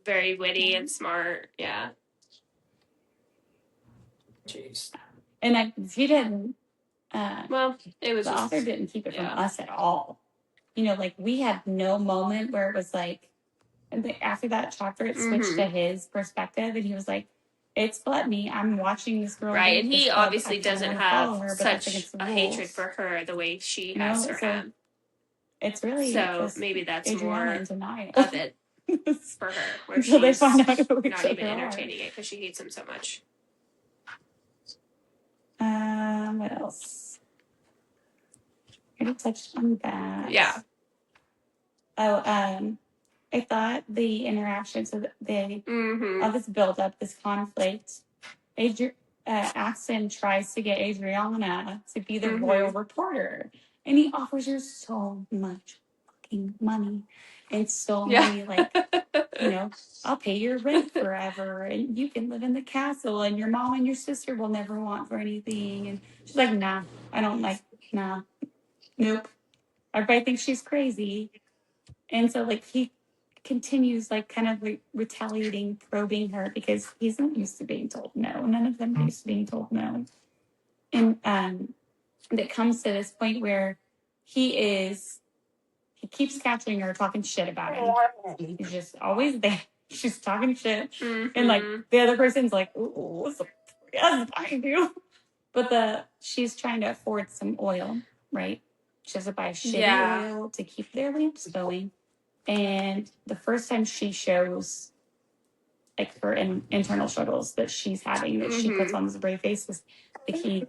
very witty and smart. Yeah. Jeez. And she didn't. Well, it was the author didn't keep it from us at all. You know, like we had no moment where it was like, after that chapter, it switched to his perspective, and he was like, "It's gluttony. I'm watching this girl." Right, and he obviously doesn't have such a hatred for her the way she has for him. It's really so maybe that's Adriana more in denial of it for her, where so she's they find out who not even entertaining it because she hates him so much. What else? I already touched on that. Yeah. Oh, I thought the interactions of all this build-up, this conflict. Axton tries to get Adriana to be the royal reporter, and he offers her so much fucking money and so many, like, you know, I'll pay your rent forever, and you can live in the castle, and your mom and your sister will never want for anything. And she's like, nah, I don't like, nah, nope. Everybody thinks she's crazy. And so, like, he continues, like, kind of like retaliating, probing her, because he's not used to being told no. None of them are used to being told no. And it comes to this point where he keeps capturing her, talking shit about him. He's just always there. She's talking shit. And, like, the other person's like, ooh, what's I do? But she's trying to afford some oil, right? She has to buy shitty oil to keep their lamps going. And the first time she shows, like, her internal struggles that she's having, that she puts on this brave face, is that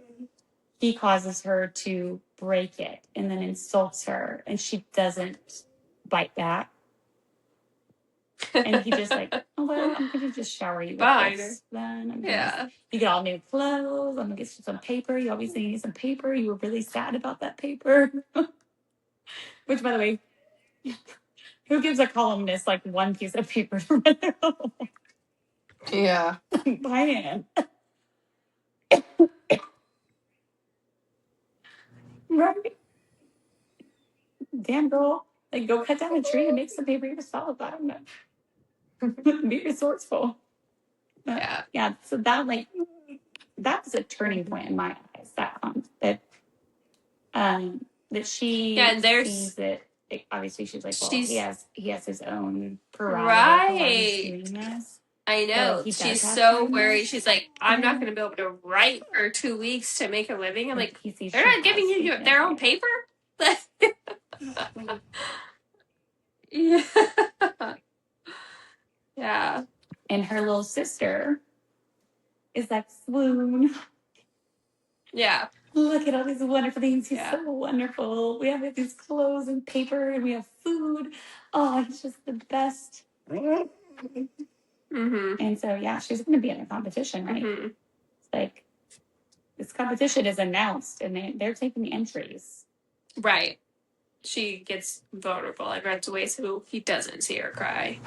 he causes her to break it and then insults her, and she doesn't bite back. And he just like, oh, well, I'm going to just shower you with this. Then you get all new clothes. I'm going to get you some paper. You always need some paper. You were really sad about that paper. Which, by the way, who gives a columnist like one piece of paper to write their own? Yeah. By hand. Right. Damn, girl. Like, go cut down a tree and make some paper yourself. I don't know. Be resourceful. Yeah. So that, like, that was a turning point in my eyes. That she sees it. Obviously, she's like, well, he has his own prerogative for why he's doing this. I know. She's so worried. She's like, I'm not going to be able to write for 2 weeks to make a living. I'm like, they're not giving you their own paper? Yeah. Yeah. And her little sister is like, swoon. Yeah. Look at all these wonderful things. He's so wonderful. We have these clothes and paper, and we have food. Oh, he's just the best. And so, yeah, she's going to be in a competition, right? It's like, this competition is announced, and they're taking entries. Right. She gets vulnerable and runs away so he doesn't see her cry.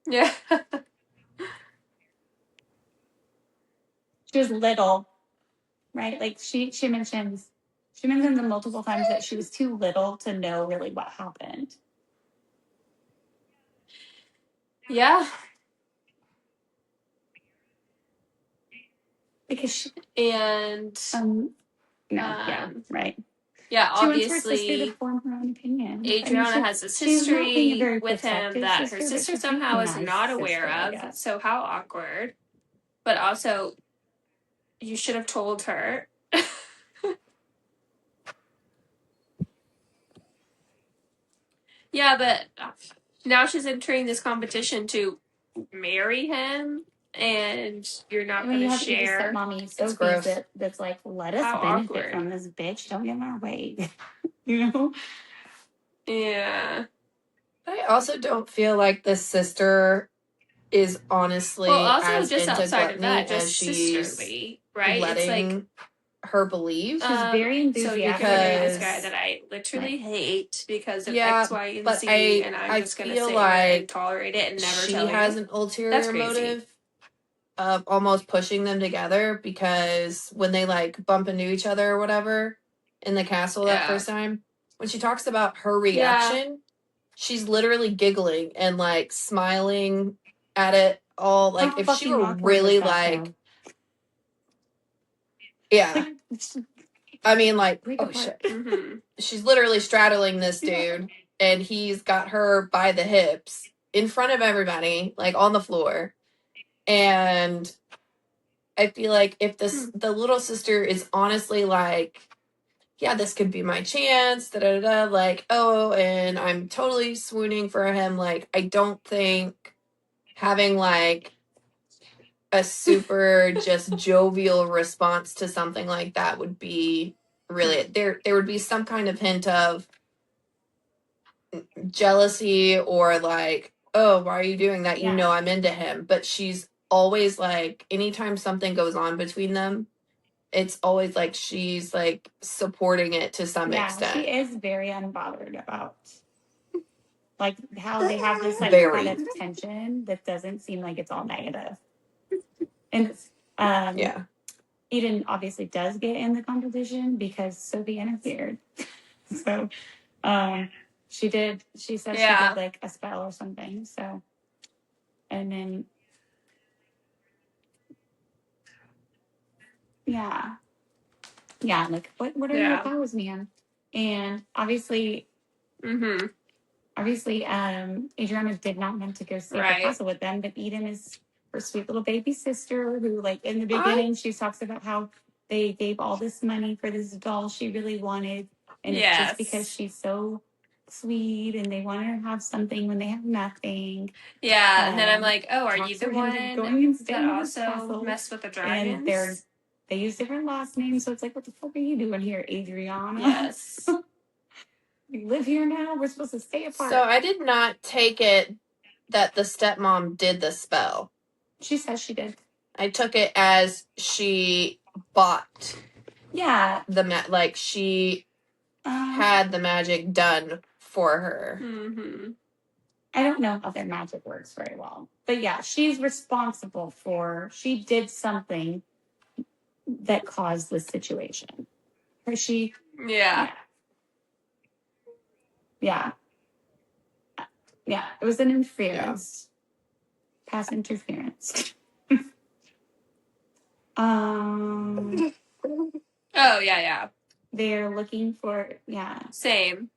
Yeah. She was little, right? Like, she mentions them multiple times that she was too little to know really what happened. Yeah. Because right. Yeah, obviously, she wants her sister to form her own opinion. Adriana has this history with him that her sister somehow is not aware of. So how awkward. But also, you should have told her. Yeah, but now she's entering this competition to marry him, and you're not going to share. Mommy, so gross. That's like, let us benefit from this bitch. Don't get in our way. You know? Yeah. I also don't feel like the sister is honestly as just into outside of that, as just she's sisterly, right? letting it's like, her believe. She's very enthusiastic. So you're this guy that I literally hate because of X, Y, and Z, and I'm just going to sit here and tolerate it and never tell you. She has an ulterior motive of almost pushing them together, because when they like bump into each other or whatever in the castle that first time, when she talks about her reaction, she's literally giggling and like smiling at it all. Like, if she were really like, yeah. I mean, like, oh shit. Mm-hmm. She's literally straddling this dude, and he's got her by the hips in front of everybody, like on the floor. And I feel like if the little sister is honestly like, yeah, this could be my chance, like, oh, and I'm totally swooning for him. Like, I don't think having like a super just jovial response to something like that would be really, there would be some kind of hint of jealousy, or like, oh, why are you doing that? You know I'm into him. But she's always like, anytime something goes on between them, it's always like she's like supporting it to some extent. She is very unbothered about like how they have this like kind of tension that doesn't seem like it's all negative. And Eden obviously does get in the competition because Sophie interfered. So she said she did like a spell or something. So, and then like what are your powers, man? And obviously Adriana did not want to go save the castle with them, but Eden is her sweet little baby sister who, like, in the beginning, she talks about how they gave all this money for this doll she really wanted, and it's just because she's so sweet, and they want her to have something when they have nothing. Yeah, and then I'm like, oh, are you the one that also messed with the dragons? And they use different last names, so it's like, what the fuck are you doing here, Adriana? Yes. You live here now? We're supposed to stay apart. So I did not take it that the stepmom did the spell. She says she did. I took it as she bought like she had the magic done for her. Mm-hmm. I don't know how their magic works very well. But yeah, she's responsible she did something that caused this situation. Or she... Yeah, it was an interference. Yeah. Past interference. Oh, yeah. They're looking for... Same.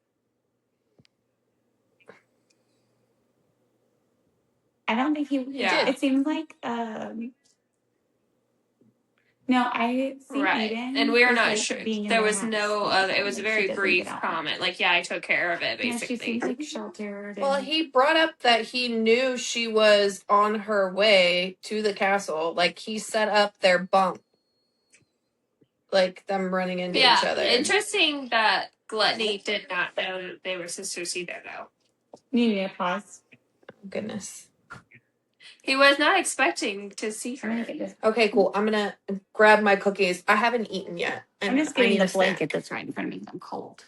I don't think he... Yeah. It seems like... No, I see Eden. And we are not sure. There was no other... It was a very brief comment. Like, I took care of it, basically. Yeah, she seems like sheltered. Well, he brought up that he knew she was on her way to the castle. Like, he set up their bump. Like, them running into each other. Interesting that Gluttony did not know that they were sisters either, though. You need a pause. Oh, goodness. He was not expecting to see her. Okay, cool. I'm gonna grab my cookies. I haven't eaten yet. I'm just getting the blanket that's right in front of me. I'm cold.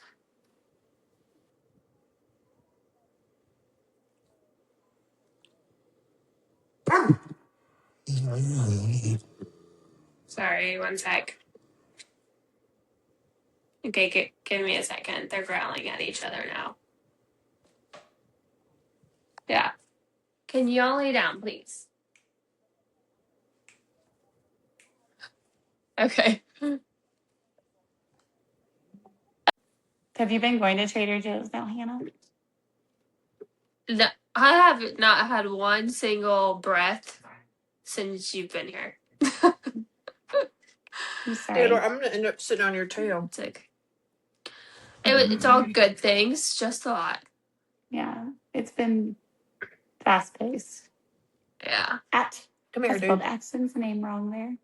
Sorry, one sec. Okay, give me a second. They're growling at each other now. Yeah. Can you all lay down, please? Okay. Have you been going to Trader Joe's now, Hannah? No, I have not had one single breath since you've been here. I'm sorry. Dude, I'm going to end up sitting on your tail. It's okay. It's all good things, just a lot. Yeah, it's been fast-paced. Yeah. Come here, dude. I spelled accent's name wrong there.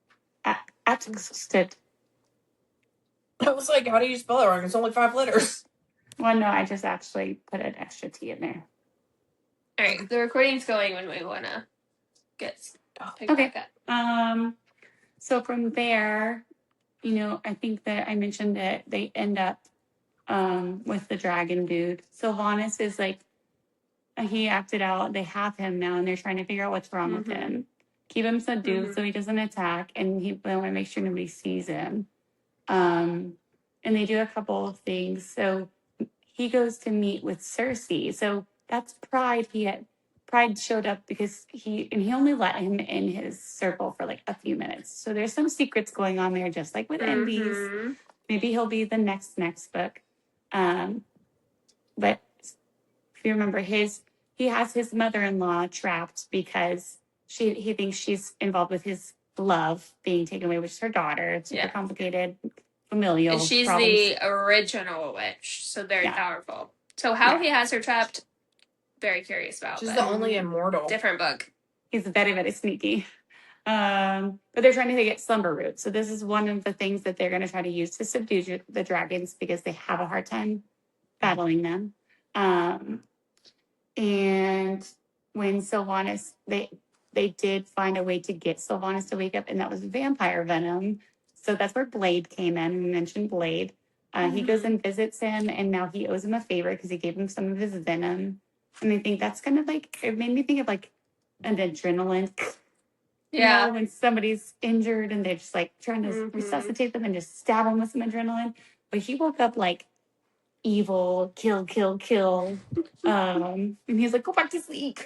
Atexted. I was like, how do you spell it wrong? It's only 5 letters. Well, no, I just actually put an extra T in there. All right, the recording's going when we want to get picked back up. So from there, I think that I mentioned that they end up with the dragon dude. Sylvanas is like, he acted out. They have him now, and they're trying to figure out what's wrong with him. keep him subdued so he doesn't attack, and they want to make sure nobody sees him. And they do a couple of things. So he goes to meet with Cersei. So that's Pride. Pride showed up because he only let him in his circle for like a few minutes. So there's some secrets going on there, just like with Envy's. Maybe he'll be the next book. But if you remember, he has his mother-in-law trapped because he thinks she's involved with his love being taken away, which is her daughter. It's super complicated, familial. And she's problems. The original witch, so very powerful. So how he has her trapped, very curious about. She's the only immortal. Different book. He's very, very sneaky. But they're trying to get slumber root. So this is one of the things that they're going to try to use to subdue the dragons because they have a hard time battling them. And when Sylvanas, they did find a way to get Sylvanas to wake up, and that was vampire venom. So that's where Blade came in. We mentioned Blade. He goes and visits him, and now he owes him a favor because he gave him some of his venom. And I think that's kind of like, it made me think of like an adrenaline. Yeah. You know, when somebody's injured and they're just like trying to resuscitate them and just stab them with some adrenaline. But he woke up like evil, kill. And he's like, go back to sleep.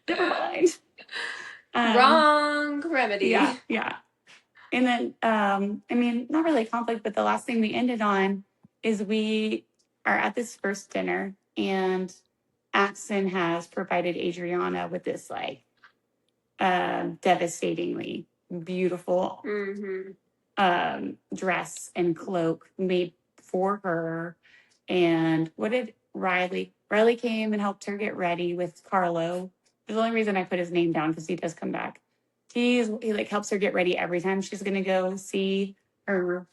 Never mind. Wrong remedy. Yeah. And then, I mean, not really conflict, but the last thing we ended on is we are at this first dinner, and Axon has provided Adriana with this, like, devastatingly beautiful dress and cloak made for her. And what did Riley came and helped her get ready with Carlo. The only reason I put his name down because he does come back. He like helps her get ready every time she's gonna go see her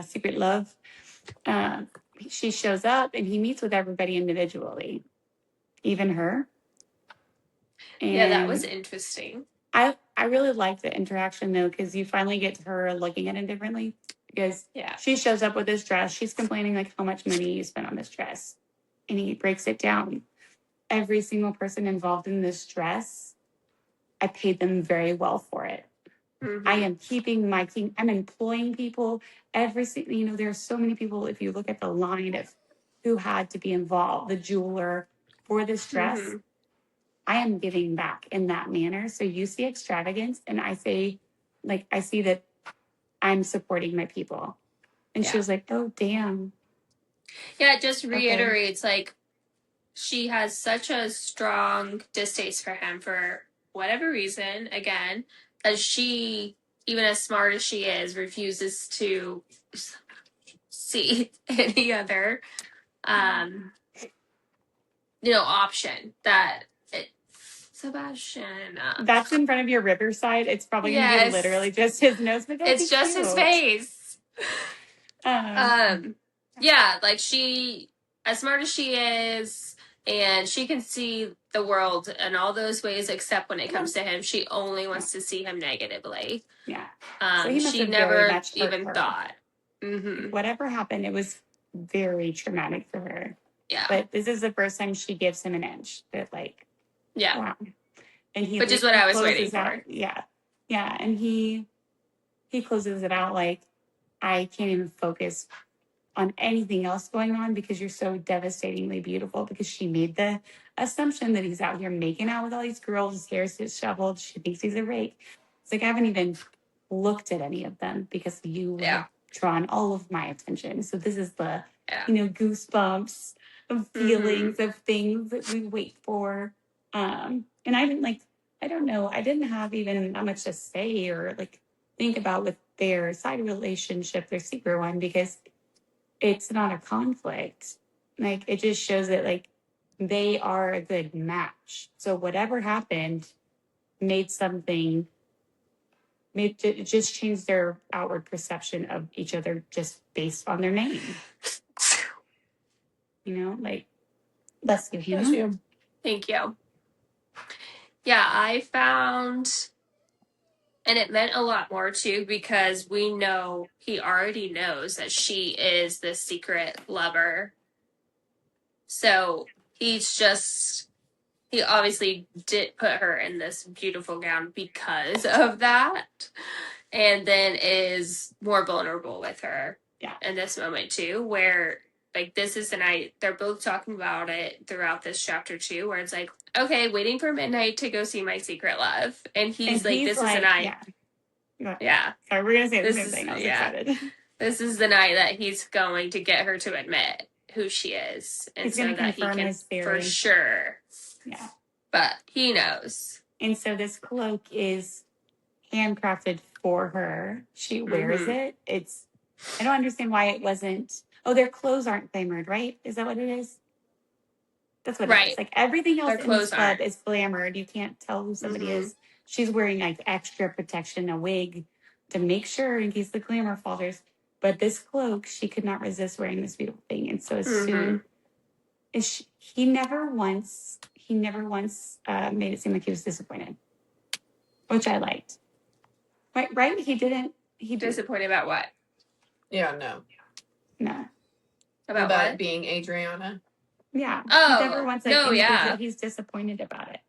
secret love. She shows up and he meets with everybody individually, even her. And that was interesting. I really like the interaction though, because you finally get to her looking at it differently. Because she shows up with this dress, she's complaining like how much money you spent on this dress, and he breaks it down. Every single person involved in this dress, I paid them very well for it. I am keeping my king. I'm employing people. There are so many people. If you look at the line of who had to be involved, the jeweler for this dress, I am giving back in that manner. So you see extravagance, and I see that I'm supporting my people. And she was like, oh, damn. Yeah, it just reiterates, like, she has such a strong distaste for him for whatever reason, again, that she, even as smart as she is, refuses to see any other, option that Sebastian. That's in front of your Riverside. It's probably going to be literally just his nose, but it's just his face. Like she, as smart as she is, and she can see the world in all those ways, except when it comes to him, she only wants to see him negatively. Yeah. So she never even thought. Whatever happened, it was very traumatic for her. Yeah. But this is the first time she gives him an inch. That wow. And which is what I was waiting for. Yeah. And he closes it out like, I can't even focus on anything else going on because you're so devastatingly beautiful, because she made the assumption that he's out here making out with all these girls, his hair's disheveled, she thinks he's a rake. It's like, I haven't even looked at any of them because you have drawn all of my attention. So this is the, goosebumps of feelings of things that we wait for. And I didn't have even that much to say or think about with their side relationship, their secret one, because it's not a conflict. It just shows that they are a good match. So whatever happened it just changed their outward perception of each other just based on their name. Bless you. Bless you. Thank you. Yeah, I found, and it meant a lot more too, because he already knows that she is the secret lover. So he's just he obviously did put her in this beautiful gown because of that. And then is more vulnerable with her in this moment too, where like this is the night they're both talking about it throughout this chapter too, where it's like, okay, waiting for midnight to go see my secret love. And he's like, this is the night. Yeah. Sorry, we're gonna say the same thing. I was excited. This is the night that he's going to get her to admit who she is. And he's so that he can for sure. Yeah. But he knows. And so this cloak is handcrafted for her. She wears it. I don't understand why it wasn't. Oh, their clothes aren't glamored, right? Is that what it is? That's what it is. Like everything else in this club is glamored. You can't tell who somebody is. She's wearing like extra protection, a wig to make sure in case the glamour falters. But this cloak, she could not resist wearing this beautiful thing. And so as soon as he never once made it seem like he was disappointed, which I liked. Right? He didn't. He disappointed about what? Yeah, no. About what? What? Being Adriana. Yeah. Oh, he never once that he's disappointed about it.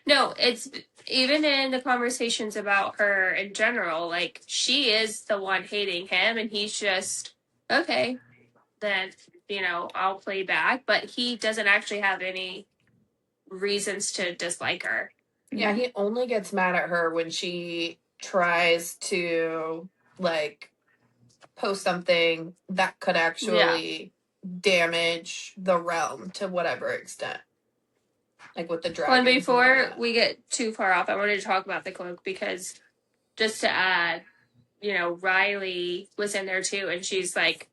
No, it's even in the conversations about her in general, like she is the one hating him and he's just, okay, then, I'll play back. But he doesn't actually have any reasons to dislike her. Yeah, he only gets mad at her when she tries to, like, post something that could actually damage the realm to whatever extent. Like with the dragons. Well, before we get too far off, I wanted to talk about the cloak because just to add, Riley was in there too, and she's like,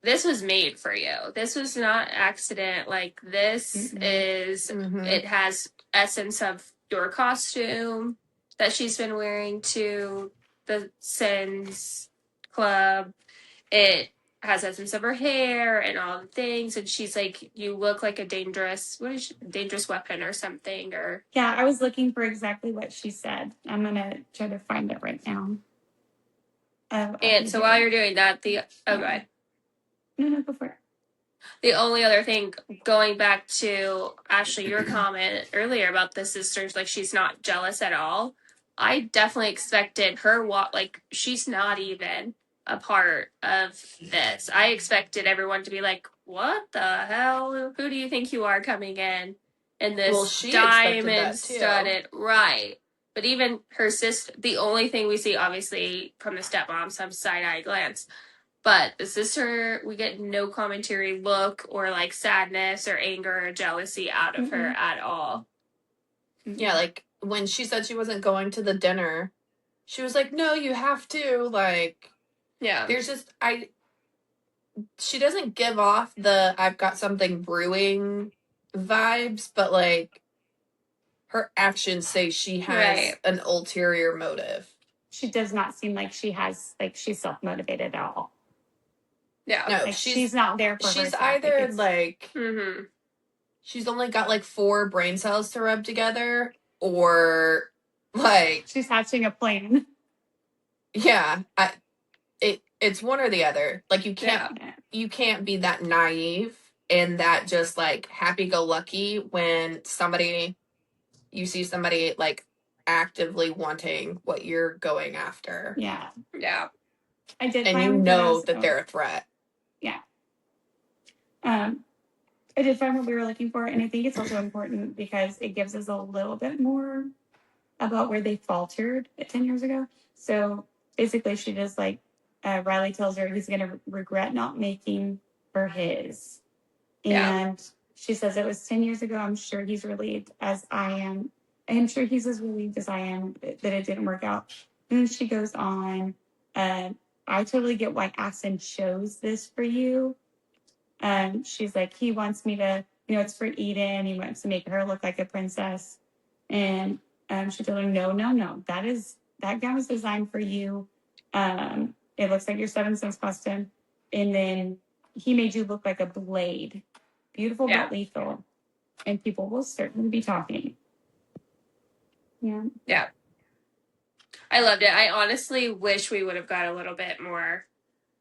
this was made for you. This was not accident. Like, this is, it has essence of your costume that she's been wearing to the Sins Club. It has essence of her hair and all the things. And she's like, you look like a dangerous weapon or something. Or yeah, I was looking for exactly what she said. I'm going to try to find it right now. And so while you're doing that, right. No, go for it. The only other thing, going back to, Ashley, your comment earlier about the sisters, like, she's not jealous at all. I definitely expected her she's not even a part of this. I expected everyone to be like, what the hell? Who do you think you are coming in this diamond-studded... Right. But even her sister, the only thing we see, obviously, from the stepmom, some side-eye glance... But the sister, we get no commentary look or like sadness or anger or jealousy out of her at all. Yeah, like when she said she wasn't going to the dinner, she was like, no, you have to. Like, yeah, there's just, she doesn't give off the I've got something brewing vibes, but like her actions say she has an ulterior motive. She does not seem like she's self-motivated at all. Yeah. No, like she's not there for herself. She's either like, she's only got like 4 brain cells to rub together, or like she's hatching a plan. Yeah, it's one or the other. Like you can't be that naive and that just like happy-go-lucky when you see somebody like actively wanting what you're going after. Yeah. I did, and that they're a threat. Yeah. I did find what we were looking for, and I think it's also important because it gives us a little bit more about where they faltered 10 years ago. So basically, she just like Riley tells her he's going to regret not making her his, and she says it was 10 years ago. I'm sure he's relieved as I am. I'm sure he's as relieved as I am that it didn't work out. And then she goes on. I totally get why Aston chose this for you. She's like, he wants me to, it's for Eden. He wants to make her look like a princess. And she told her, no. That gown is designed for you. It looks like your 7 Sins costume. And then he made you look like a blade. Beautiful but lethal. And people will certainly be talking. Yeah. I loved it. I honestly wish we would have got a little bit more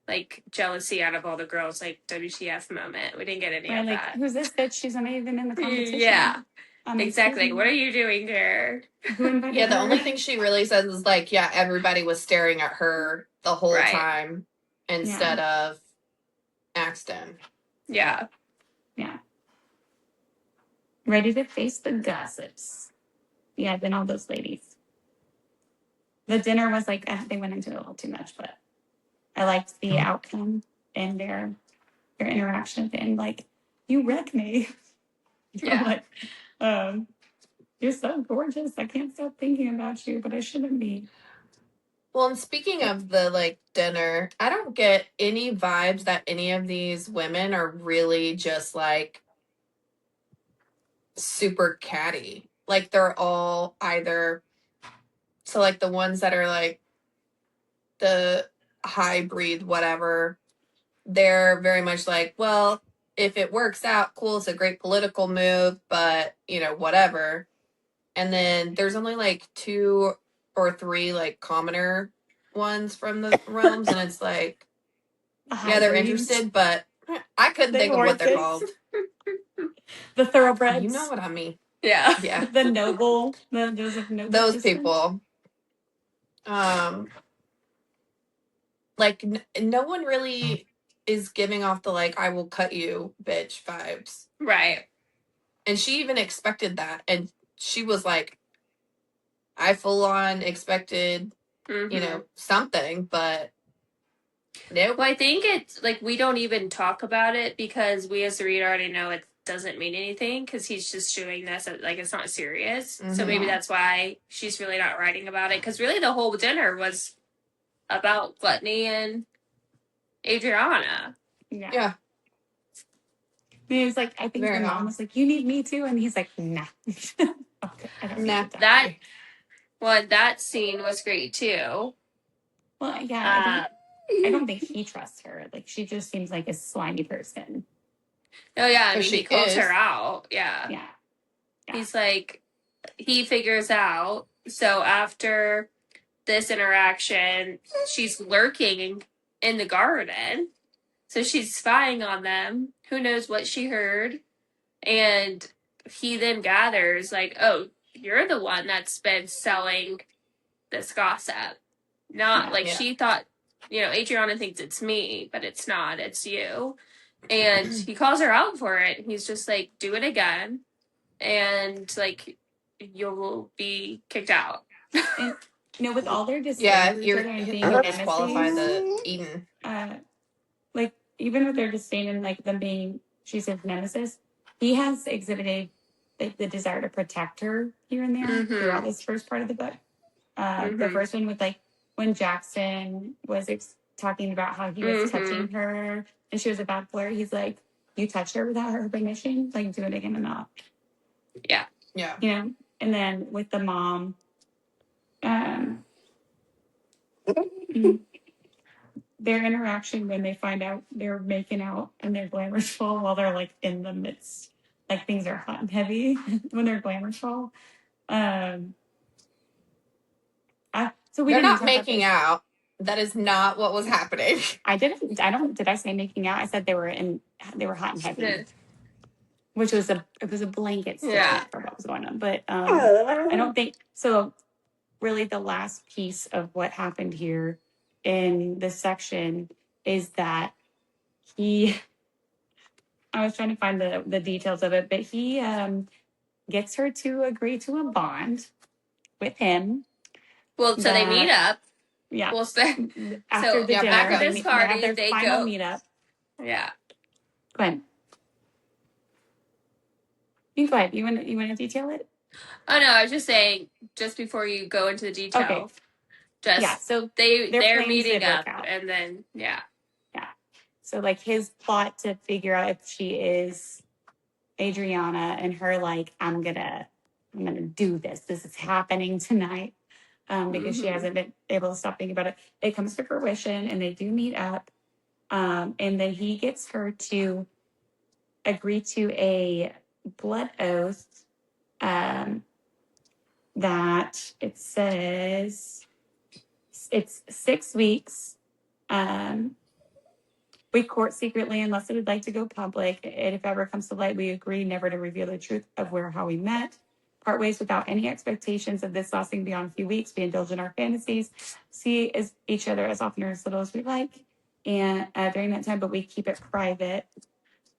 like jealousy out of all the girls, like WTF moment. We didn't get any of that. Who's this bitch? She's not even in the competition. Yeah. Exactly. What are you doing there? Yeah, the only thing she really says is like, yeah, everybody was staring at her the whole time instead of Axton. Yeah. Yeah. Ready to face the gossips. Yeah, then all those ladies. The dinner was like, they went into it a little too much, but I liked the outcome and their interaction at the end. Like, you wreck me. Yeah. Like, you're so gorgeous. I can't stop thinking about you, but I shouldn't be. Well, and speaking of the like dinner, I don't get any vibes that any of these women are really just like super catty. Like they're all either, so like the ones that are like the high breed, whatever, they're very much like, well, if it works out, cool, it's a great political move, but you know, whatever. And then there's only like 2 or 3 like commoner ones from the realms, and it's like, yeah, they're interested, but I couldn't think of what they're called. The thoroughbreds. You know what I mean. Yeah. Yeah. The noble. Those people. Like, no one really is giving off the, like, I will cut you, bitch vibes. Right. And she even expected that. And she was like, I full on expected, you know, something, but nope. Well, I think it's like we don't even talk about it because we as the reader already know it doesn't mean anything because he's just showing this like it's not serious. So maybe that's why she's really not writing about it because really the whole dinner was about Gluttony and Adriana. Yeah. He was like, I think the mom was like, you need me too, and he's like, nah. Okay, I don't nah. That scene was great too. Well, yeah, I don't think he trusts her. Like, she just seems like a slimy person. Oh yeah, I mean, he calls her out. Yeah. He's like, he figures out. So after this interaction, she's lurking in the garden. So she's spying on them. Who knows what she heard? And he then gathers, like, oh, you're the one that's been selling this gossip. She thought, you know, Adriana thinks it's me, but it's not. It's you. And he calls her out for it. He's just like, do it again. And, like, you'll be kicked out. And, you know, with all their disdain, you're disqualified the Eden. Like, even with their disdain and, like, them being, she's his nemesis, he has exhibited, like, the desire to protect her here and there throughout this first part of the book. The first one with, like, when Jackson was talking about how he was touching her and she was a bad player, he's like, you touched her without her permission? Like, do it again or not. Yeah. Yeah. You know? And then with the mom, their interaction when they find out they're making out and they're glamorous fall while they're, like, in the midst, like, things are hot and heavy when they're glamorous fall. So they're not making out. That is not what was happening. Did I say making out? I said they were hot and heavy. Which was a blanket statement for what was going on. But I don't think so. Really, the last piece of what happened here in this section is that I was trying to find the details of it, but he gets her to agree to a bond with him. Well, so they meet up. Yeah. We'll say after the dinner, after this party, they have their final meetup. Yeah. Go ahead. You go ahead. You want to detail it? Oh no, I was just saying. Just before you go into the detail, so they're meeting up, and then yeah. So like his plot to figure out if she is Adriana, and her like, I'm gonna do this. This is happening tonight, because she hasn't been able to stop thinking about it. It comes to fruition, and they do meet up, and then he gets her to agree to a blood oath. That it says it's 6 weeks, We court secretly unless it would like to go public. And if ever comes to light, we agree never to reveal the truth of where or how we met. Part ways without any expectations of this lasting beyond a few weeks. We indulge in our fantasies, see each other as often or as little as we like, and during that time, but we keep it private.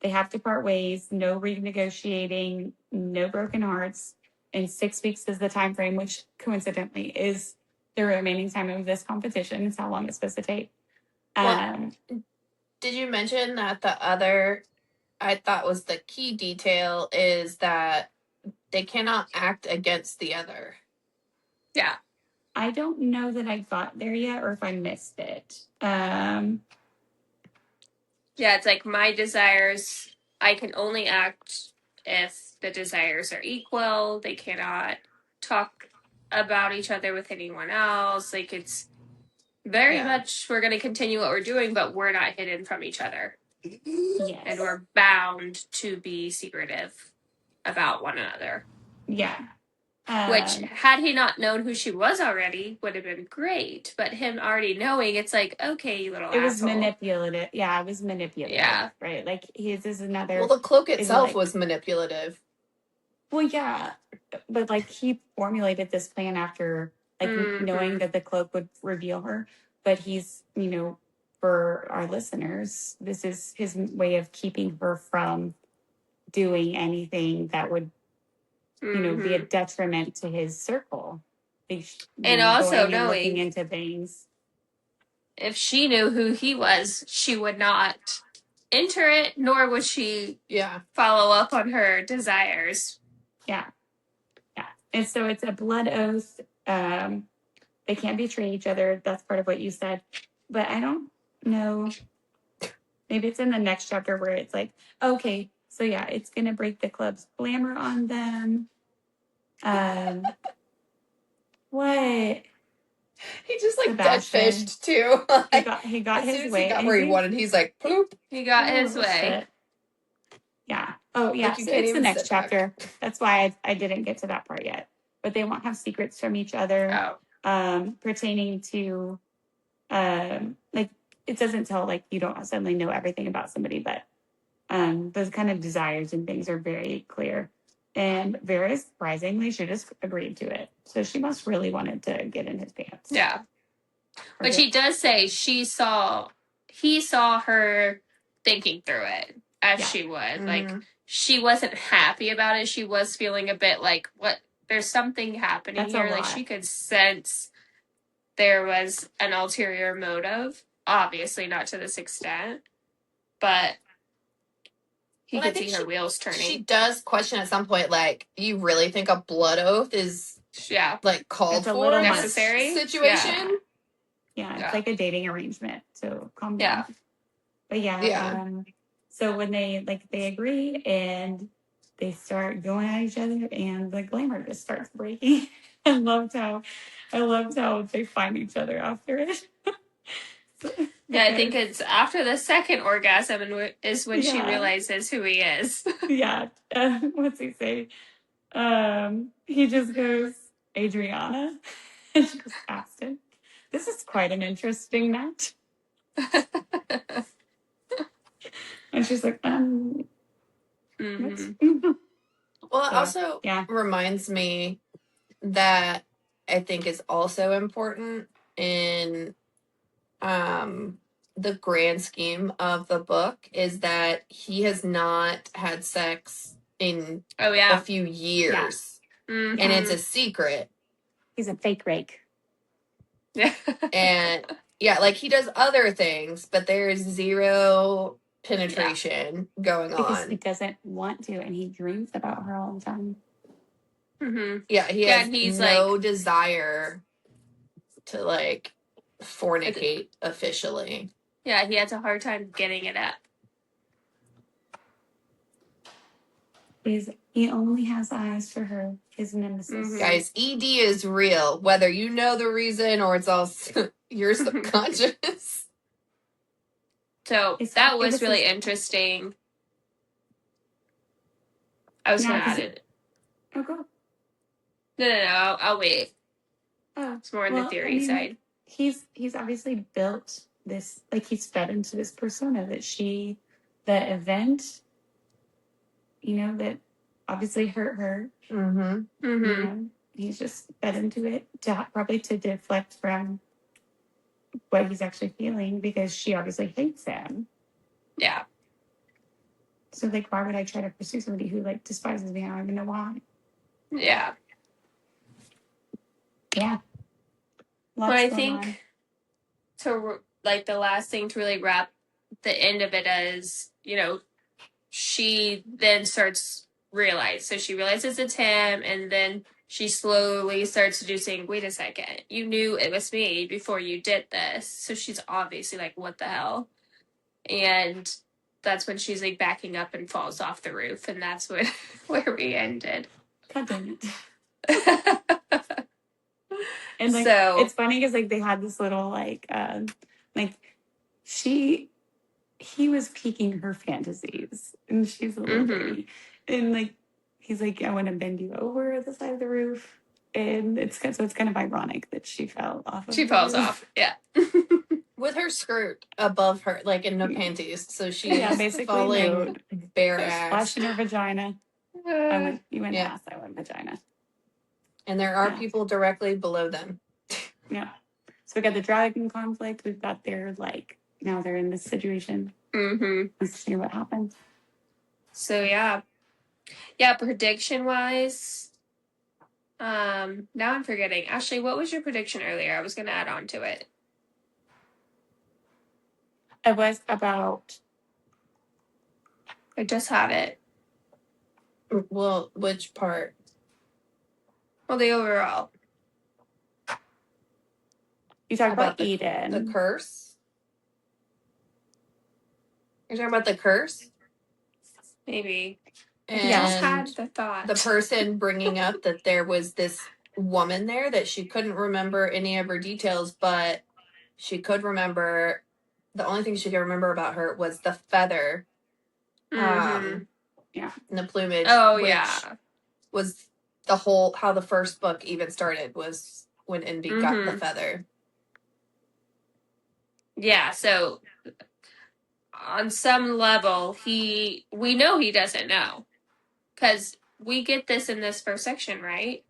They have to part ways. No renegotiating. No broken hearts. And 6 weeks is the time frame, which coincidentally is the remaining time of this competition. It's how long it's supposed to take. Did you mention that the other, I thought was the key detail, is that they cannot act against the other? Yeah. I don't know that I got there yet or if I missed it. Yeah, it's like my desires, I can only act if the desires are equal. They cannot talk about each other with anyone else. Like, it's very much, we're going to continue what we're doing, but we're not hidden from each other. Yes. And we're bound to be secretive about one another. Yeah. Which, had he not known who she was already, would have been great. But him already knowing, it's like, okay, you little asshole. It was manipulative. Yeah, it was manipulative. Yeah. Right? Like, his is another... Well, the cloak itself was manipulative. Well, yeah. But, like, he formulated this plan after, like, knowing that the cloak would reveal her. But he's, for our listeners, this is his way of keeping her from doing anything that would be a detriment to his circle. And also knowing, looking into things. If she knew who he was, she would not enter it, nor would she follow up on her desires. Yeah. Yeah. And so it's a blood oath. They can't betray each other. That's part of what you said. But I don't know. Maybe it's in the next chapter where it's like, okay, so yeah, it's going to break the club's glamour on them. What? He just dead fished too. He got his way. He got where he wanted. He's like, ploop. He got his way. Yeah. Oh, yeah. So it's the next chapter. That's why I didn't get to that part yet. But they won't have secrets from each other. Pertaining to, it doesn't tell, you don't suddenly know everything about somebody, but those kind of desires and things are very clear. And very surprisingly, she just agreed to it. So she must really wanted to get in his pants. Yeah. But she does say he saw her thinking through it as she would. Mm-hmm. Like, she wasn't happy about it. She was feeling a bit like, what? There's something happening here. Like, she could sense there was an ulterior motive. Obviously, not to this extent. But he could see her wheels turning. She does question at some point, you really think a blood oath is, called for in necessary situation? Yeah, it's like a dating arrangement. So calm down. But so when they agree and they start going at each other and the glamour just starts breaking. I loved how they find each other after it. I think it's after the second orgasm is when she realizes who he is. What's he say? He just goes, Adriana. And she goes, Aston. This is quite an interesting night. And she's like, Well, it also reminds me that I think is also important in the grand scheme of the book is that he has not had sex in a few years. Yeah. Mm-hmm. And it's a secret. He's a fake rake. And he does other things, but there's zero penetration going on. Because he doesn't want to, and he dreams about her all the time. Mm-hmm. Yeah, he has no desire to fornicate officially. Yeah, he has a hard time getting it up. He only has eyes for her, his nemesis. Mm-hmm. Guys, ED is real, whether you know the reason or it's all your subconscious. So that was really interesting. I was going to add it. Oh, go. No, I'll wait. Oh, it's more on the theory side. He's obviously built this, like, he's fed into this persona that the event, you know, that obviously hurt her. Mm-hmm. Mm-hmm. You know, he's just fed into it probably to deflect from what he's actually feeling, because she obviously hates him. Yeah. So, like, why would I try to pursue somebody who, like, despises me? I don't even know why. Yeah. Yeah. But I think like the last thing to really wrap the end of it is, you know, she then starts realize. So she realizes it's him, and then she slowly starts deducing, wait a second, you knew it was me before you did this. So she's obviously like, what the hell? And that's when she's like backing up and falls off the roof, and that's where we ended. God damn it. And like, so it's funny because like they had this little like he was piquing her fantasies, and she's a little baby, and like he's like, I want to bend you over the side of the roof, and it's kind of ironic that she fell off. She falls off, yeah. With her skirt above her, like in no panties, so she's basically falling nude, bare ass, flashing her vagina. You went ass, I went vagina. And there are people directly below them. Yeah. So we got the dragon conflict. We've got their like, now they're in this situation. Mm-hmm. Let's see what happens. So yeah. Yeah, prediction wise. Now I'm forgetting. Ashley, what was your prediction earlier? I was gonna add on to it. It was about, I just had it. Well, which part? Well, the overall. You talk about Eden. The curse? You're talking about the curse? Maybe. And I just had the thought. The person bringing up that there was this woman there that she couldn't remember any of her details, but she could remember, the only thing she could remember about her was the feather. Mm-hmm. And the plumage. Oh, which yeah. was how the first book even started, was when Envy got the feather. Yeah, so on some level, we know he doesn't know. Because we get this in this first section, right?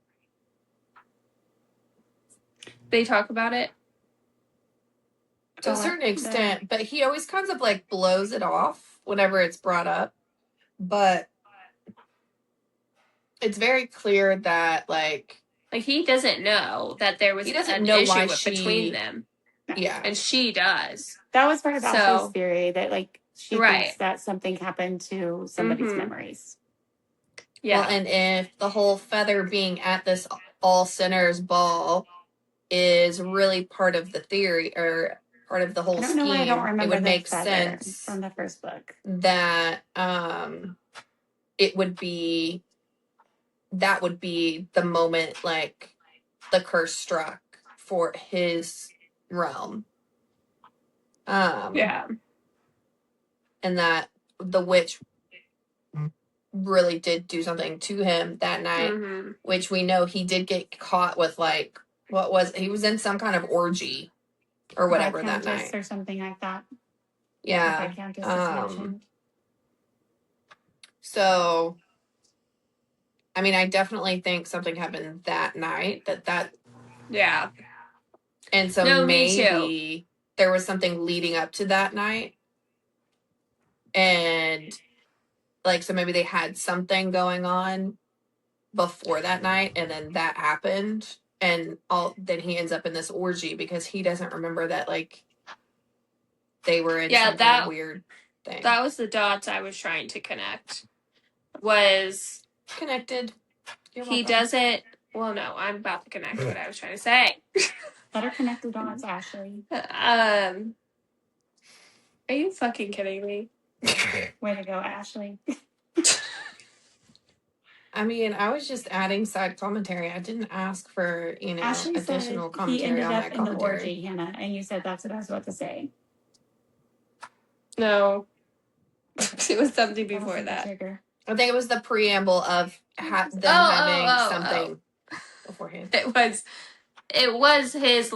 They talk about it? To a certain extent, but he always kind of like blows it off whenever it's brought up. But it's very clear that like he doesn't know that there was an issue between them. Yeah. And she does. That was part of Ashley's theory, that like she thinks that something happened to somebody's memories. Yeah. Well, and if the whole feather being at this All Sinners ball is really part of the theory, or part of the whole scheme, I don't remember, it would make sense from the first book that it would be, that would be the moment like the curse struck for his realm. Yeah. And that the witch really did do something to him that night, which we know he did get caught with, like, he was in some kind of orgy or whatever that night. Or something like that. Yeah. So, I mean, I definitely think something happened that night. Yeah. And so maybe there was something leading up to that night. And like, so maybe they had something going on before that night, and then that happened, and then he ends up in this orgy because he doesn't remember that, like, they were in some kind of weird thing. That was the dots I was trying to connect. Was connected. He doesn't. Well, no, I'm about to connect what I was trying to say. Better connect the dots, Ashley. Are you fucking kidding me? Way to go, Ashley. I mean, I was just adding side commentary. I didn't ask for, Ashley additional commentary on that commentary. He ended up in the orgy, Hannah, and you said that's what I was about to say. No. It was something before that. I think it was the preamble of them having something beforehand. It was his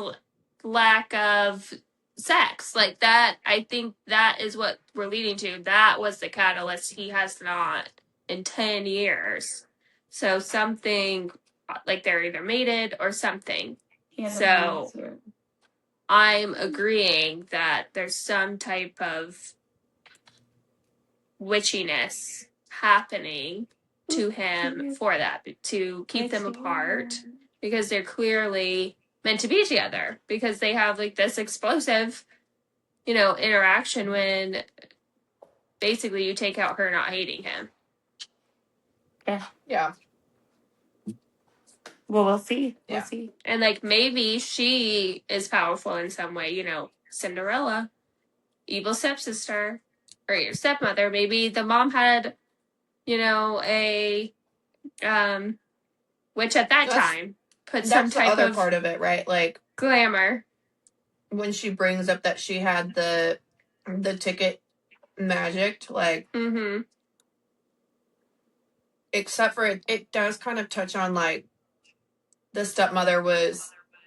lack of sex. Like that, I think that is what we're leading to. That was the catalyst. He has not in 10 years. So something, like they're either mated or something. So I'm agreeing that there's some type of witchiness happening to him for that, to keep them apart, because they're clearly meant to be together, because they have like this explosive, interaction when basically you take out her not hating him. Yeah. Well, we'll see. Yeah. We'll see. And like maybe she is powerful in some way, Cinderella, evil stepsister, or your stepmother. Maybe the mom had, a which at that time put some type the other of part of it, right? Like glamour. When she brings up that she had the ticket magicked, like, except for it does kind of touch on like the stepmother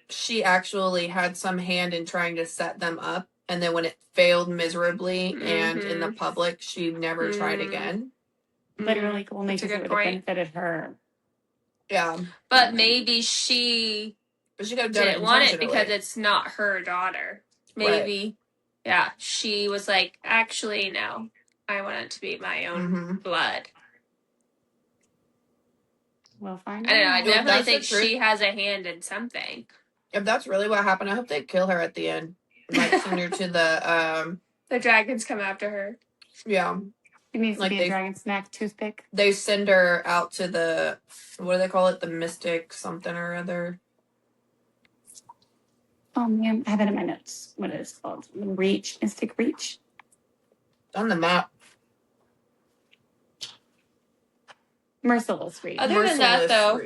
she actually had some hand in trying to set them up, and then when it failed miserably and in the public, she never tried again. Literally, only because it would have benefited her. Yeah, but maybe she didn't want it because it's not her daughter. Maybe, yeah, she was like, actually, no, I want it to be my own blood. We'll find out. I don't know. I definitely think she has a hand in something. If that's really what happened, I hope they kill her at the end, like similar to the dragons come after her. Yeah. It needs to be a dragon snack toothpick. They send her out to the, what do they call it? The mystic something or other. Oh man, I have it in my notes. What is it called? Reach. Mystic Reach. On the map. Merciless Reach. Other than that, though,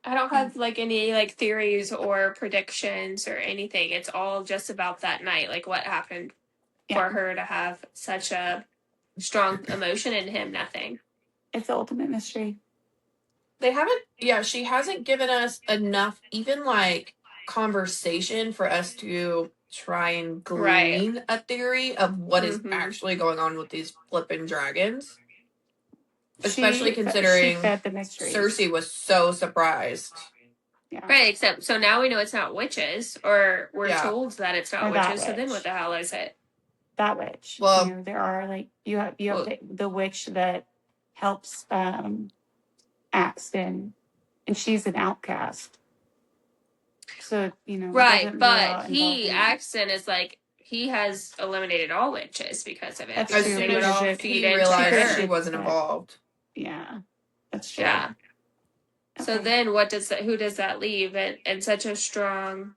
I don't have like any like theories or predictions or anything. It's all just about that night, like what happened for her to have such a strong emotion in him. Nothing. It's the ultimate mystery. She hasn't given us enough, even like conversation for us to try and glean a theory of what is actually going on with these flippin' dragons. Especially considering Cersei was so surprised. Yeah. Right, except so now we know it's not witches, or we're told that it's not witches. So then what the hell is it? That witch. Well, there are like you have the witch that helps Axton, and she's an outcast. So right, but Axton is like he has eliminated all witches because of it. As soon as he realized she wasn't involved. Yeah, that's true. Yeah. Okay. So then who does that leave? And such a strong,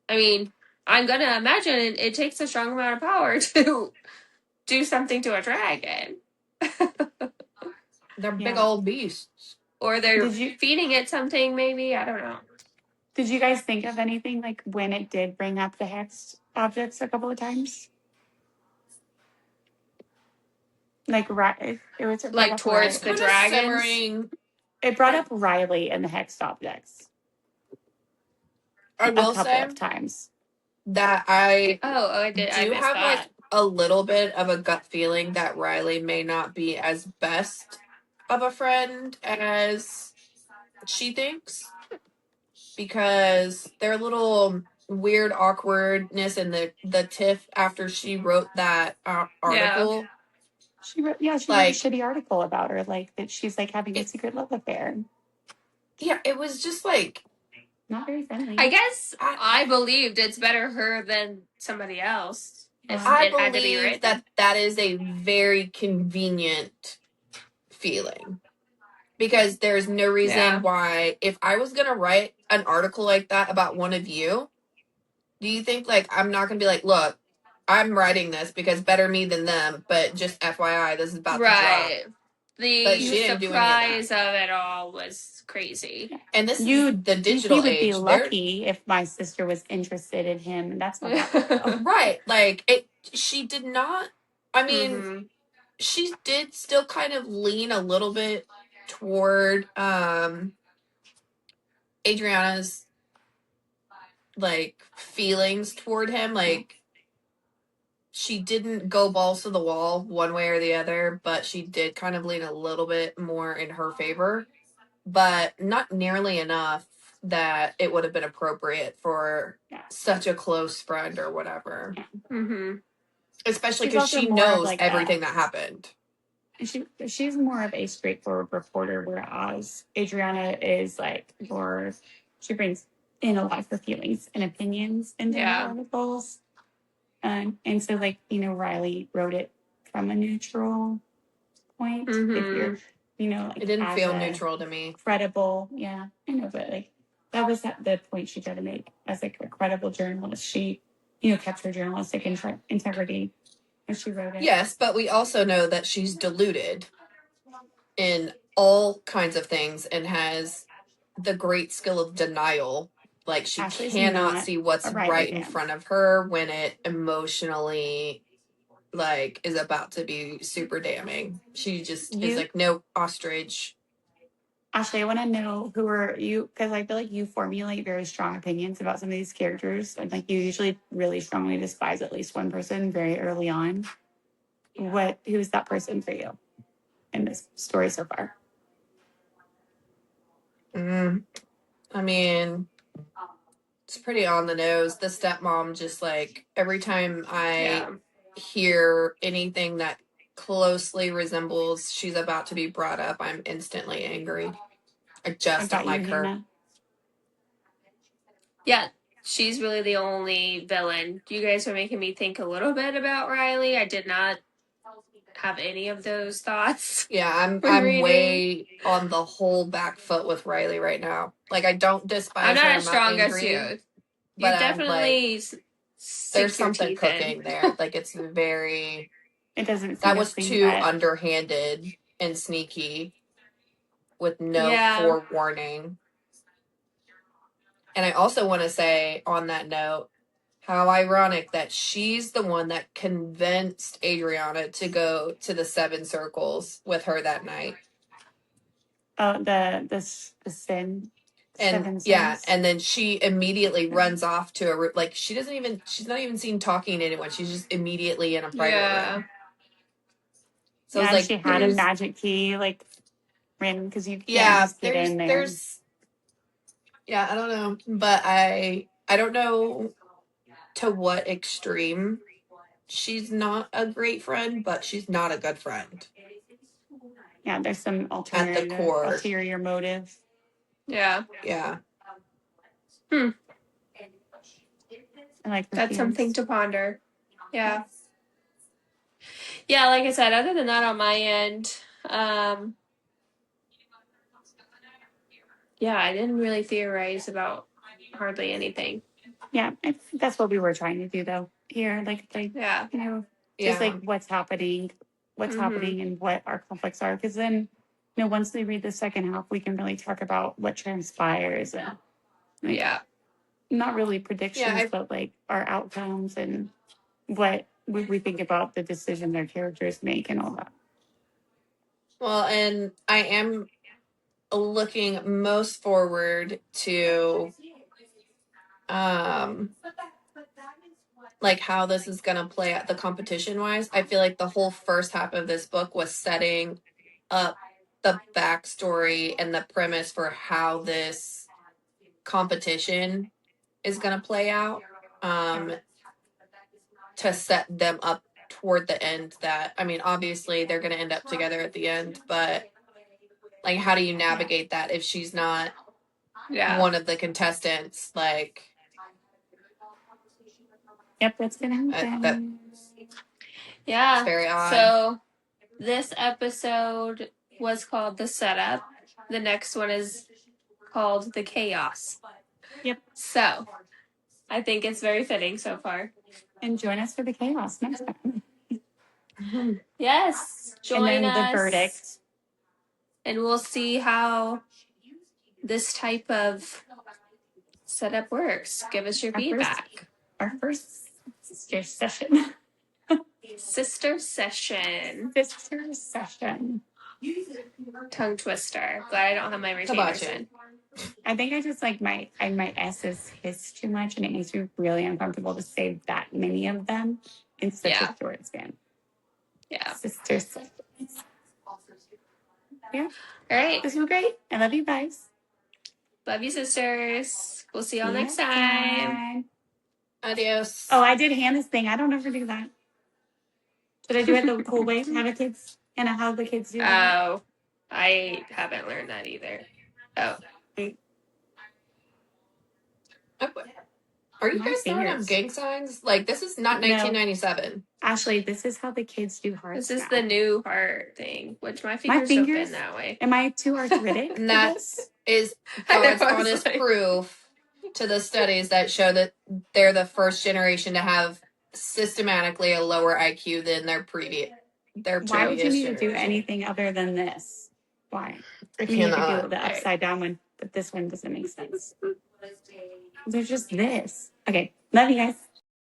I mean, I'm going to imagine it takes a strong amount of power to do something to a dragon. They're big old beasts. Or they're feeding it something, maybe. I don't know. Did you guys think of anything like when it did bring up the hexed objects a couple of times? Like it was like towards the dragons. It brought up Riley and the hexed objects. I will say a couple of times that I did. I have like a little bit of a gut feeling that Riley may not be as best of a friend as she thinks, because their little weird awkwardness in the tiff after she wrote that article. Yeah. She wrote a shitty article about her, like that she's like having a secret love affair. Yeah, it was just like not very friendly. I guess I believed it's better her than somebody else. I believe that is a very convenient feeling, because there's no reason why, if I was gonna write an article like that about one of you, do you think like I'm not gonna be like, look, I'm writing this because better me than them, but just FYI, this is about to drop. The surprise of it all was crazy. And this is the digital age. He would be lucky if my sister was interested in him, and that's not right. Like she did not. I mean, she did still kind of lean a little bit toward Adriana's like feelings toward him. Like she didn't go balls to the wall one way or the other, but she did kind of lean a little bit more in her favor, but not nearly enough that it would have been appropriate for such a close friend or whatever. Mm-hmm. Especially because she knows like everything that happened. She's more of a straightforward reporter, whereas Adriana is like more, she brings in a lot of her feelings and opinions into her articles. And so, like, you know, Riley wrote it from a neutral point. Mm-hmm. If you're, you know, like, it didn't feel neutral to me. Credible, I know, but like that was the point she tried to make as like a credible journalist. She, you know, kept her journalistic integrity as she wrote it. Yes, but we also know that she's deluded in all kinds of things and has the great skill of denial. Like she cannot see what's right in front of her when it emotionally like is about to be super damning. She just is like, nope, ostrich. Ashley, I want to know who are you, because I feel like you formulate very strong opinions about some of these characters, and like you usually really strongly despise at least one person very early on. Who's that person for you in this story so far? I mean, it's pretty on the nose. The stepmom, just like every time I hear anything that closely resembles she's about to be brought up, I'm instantly angry. I just don't like her. Hannah? Yeah, she's really the only villain. You guys are making me think a little bit about Riley. I did not have any of those thoughts. Yeah, I'm way on the whole back foot with Riley right now. Like, I don't despise her. I'm not as strong as you. But you definitely there's something cooking there. Like, it's very... It doesn't. That was too underhanded and sneaky with no forewarning. And I also want to say on that note, how ironic that she's the one that convinced Adriana to go to the 7 circles with her that night. Oh, the sin. And and then she immediately runs off to a like she's not even seen talking to anyone. She's just immediately in a private room. So it's like she had a magic key, like random, because you can't just get in there. I don't know, but I don't know to what extreme she's not a great friend, but she's not a good friend. Yeah, there's some ulterior motive. Yeah. I like that's something to ponder. Yeah. Yeah, like I said, other than that on my end, I didn't really theorize about hardly anything. Yeah, I think that's what we were trying to do though here. Like you know, just like what's happening and what our conflicts are. Because then, you know, once we read the second half, we can really talk about what transpires and not really predictions, but like our outcomes and what we think about the decision their characters make and all that. Well, and I am looking most forward to like how this is going to play out the competition wise. I feel like the whole first half of this book was setting up the backstory and the premise for how this competition is going to play out, to set them up toward the end. That, I mean, obviously they're going to end up together at the end, but like, how do you navigate that if she's not one of the contestants? Like, yep, that's gonna happen. Yeah. It's very odd. So this episode was called The Setup. The next one is called The Chaos. Yep. So I think it's very fitting so far. And join us for the chaos next time. Yes. Join us. The verdict. And we'll see how this type of setup works. Give us your feedback. Our first sister session. Sister session. Sister session. Tongue twister. Glad I don't have my retainers in. I think I just like my S is hiss too much, and it makes me really uncomfortable to say that many of them in such a short span. Yeah. Sisters. Yeah. All right. This was great. I love you guys. Love you, sisters. We'll see y'all next time. Adios. Oh, I did Hannah's thing. I don't ever do that. Did I do it the cool way? How the kids and how the kids do that? Oh, I haven't learned that either. Oh. Are you guys throwing up gang signs? Like, this is not 1997. Ashley, this is how the kids do hearts. This is the new heart thing, which my fingers don't bend that way. Am I too arthritic? And that is God's honest proof to the studies that show that they're the first generation to have systematically a lower IQ than their previous. Why would you need to do anything other than this? Why? I mean, you could do the upside down one, but this one doesn't make sense. There's just this. Okay, love you guys.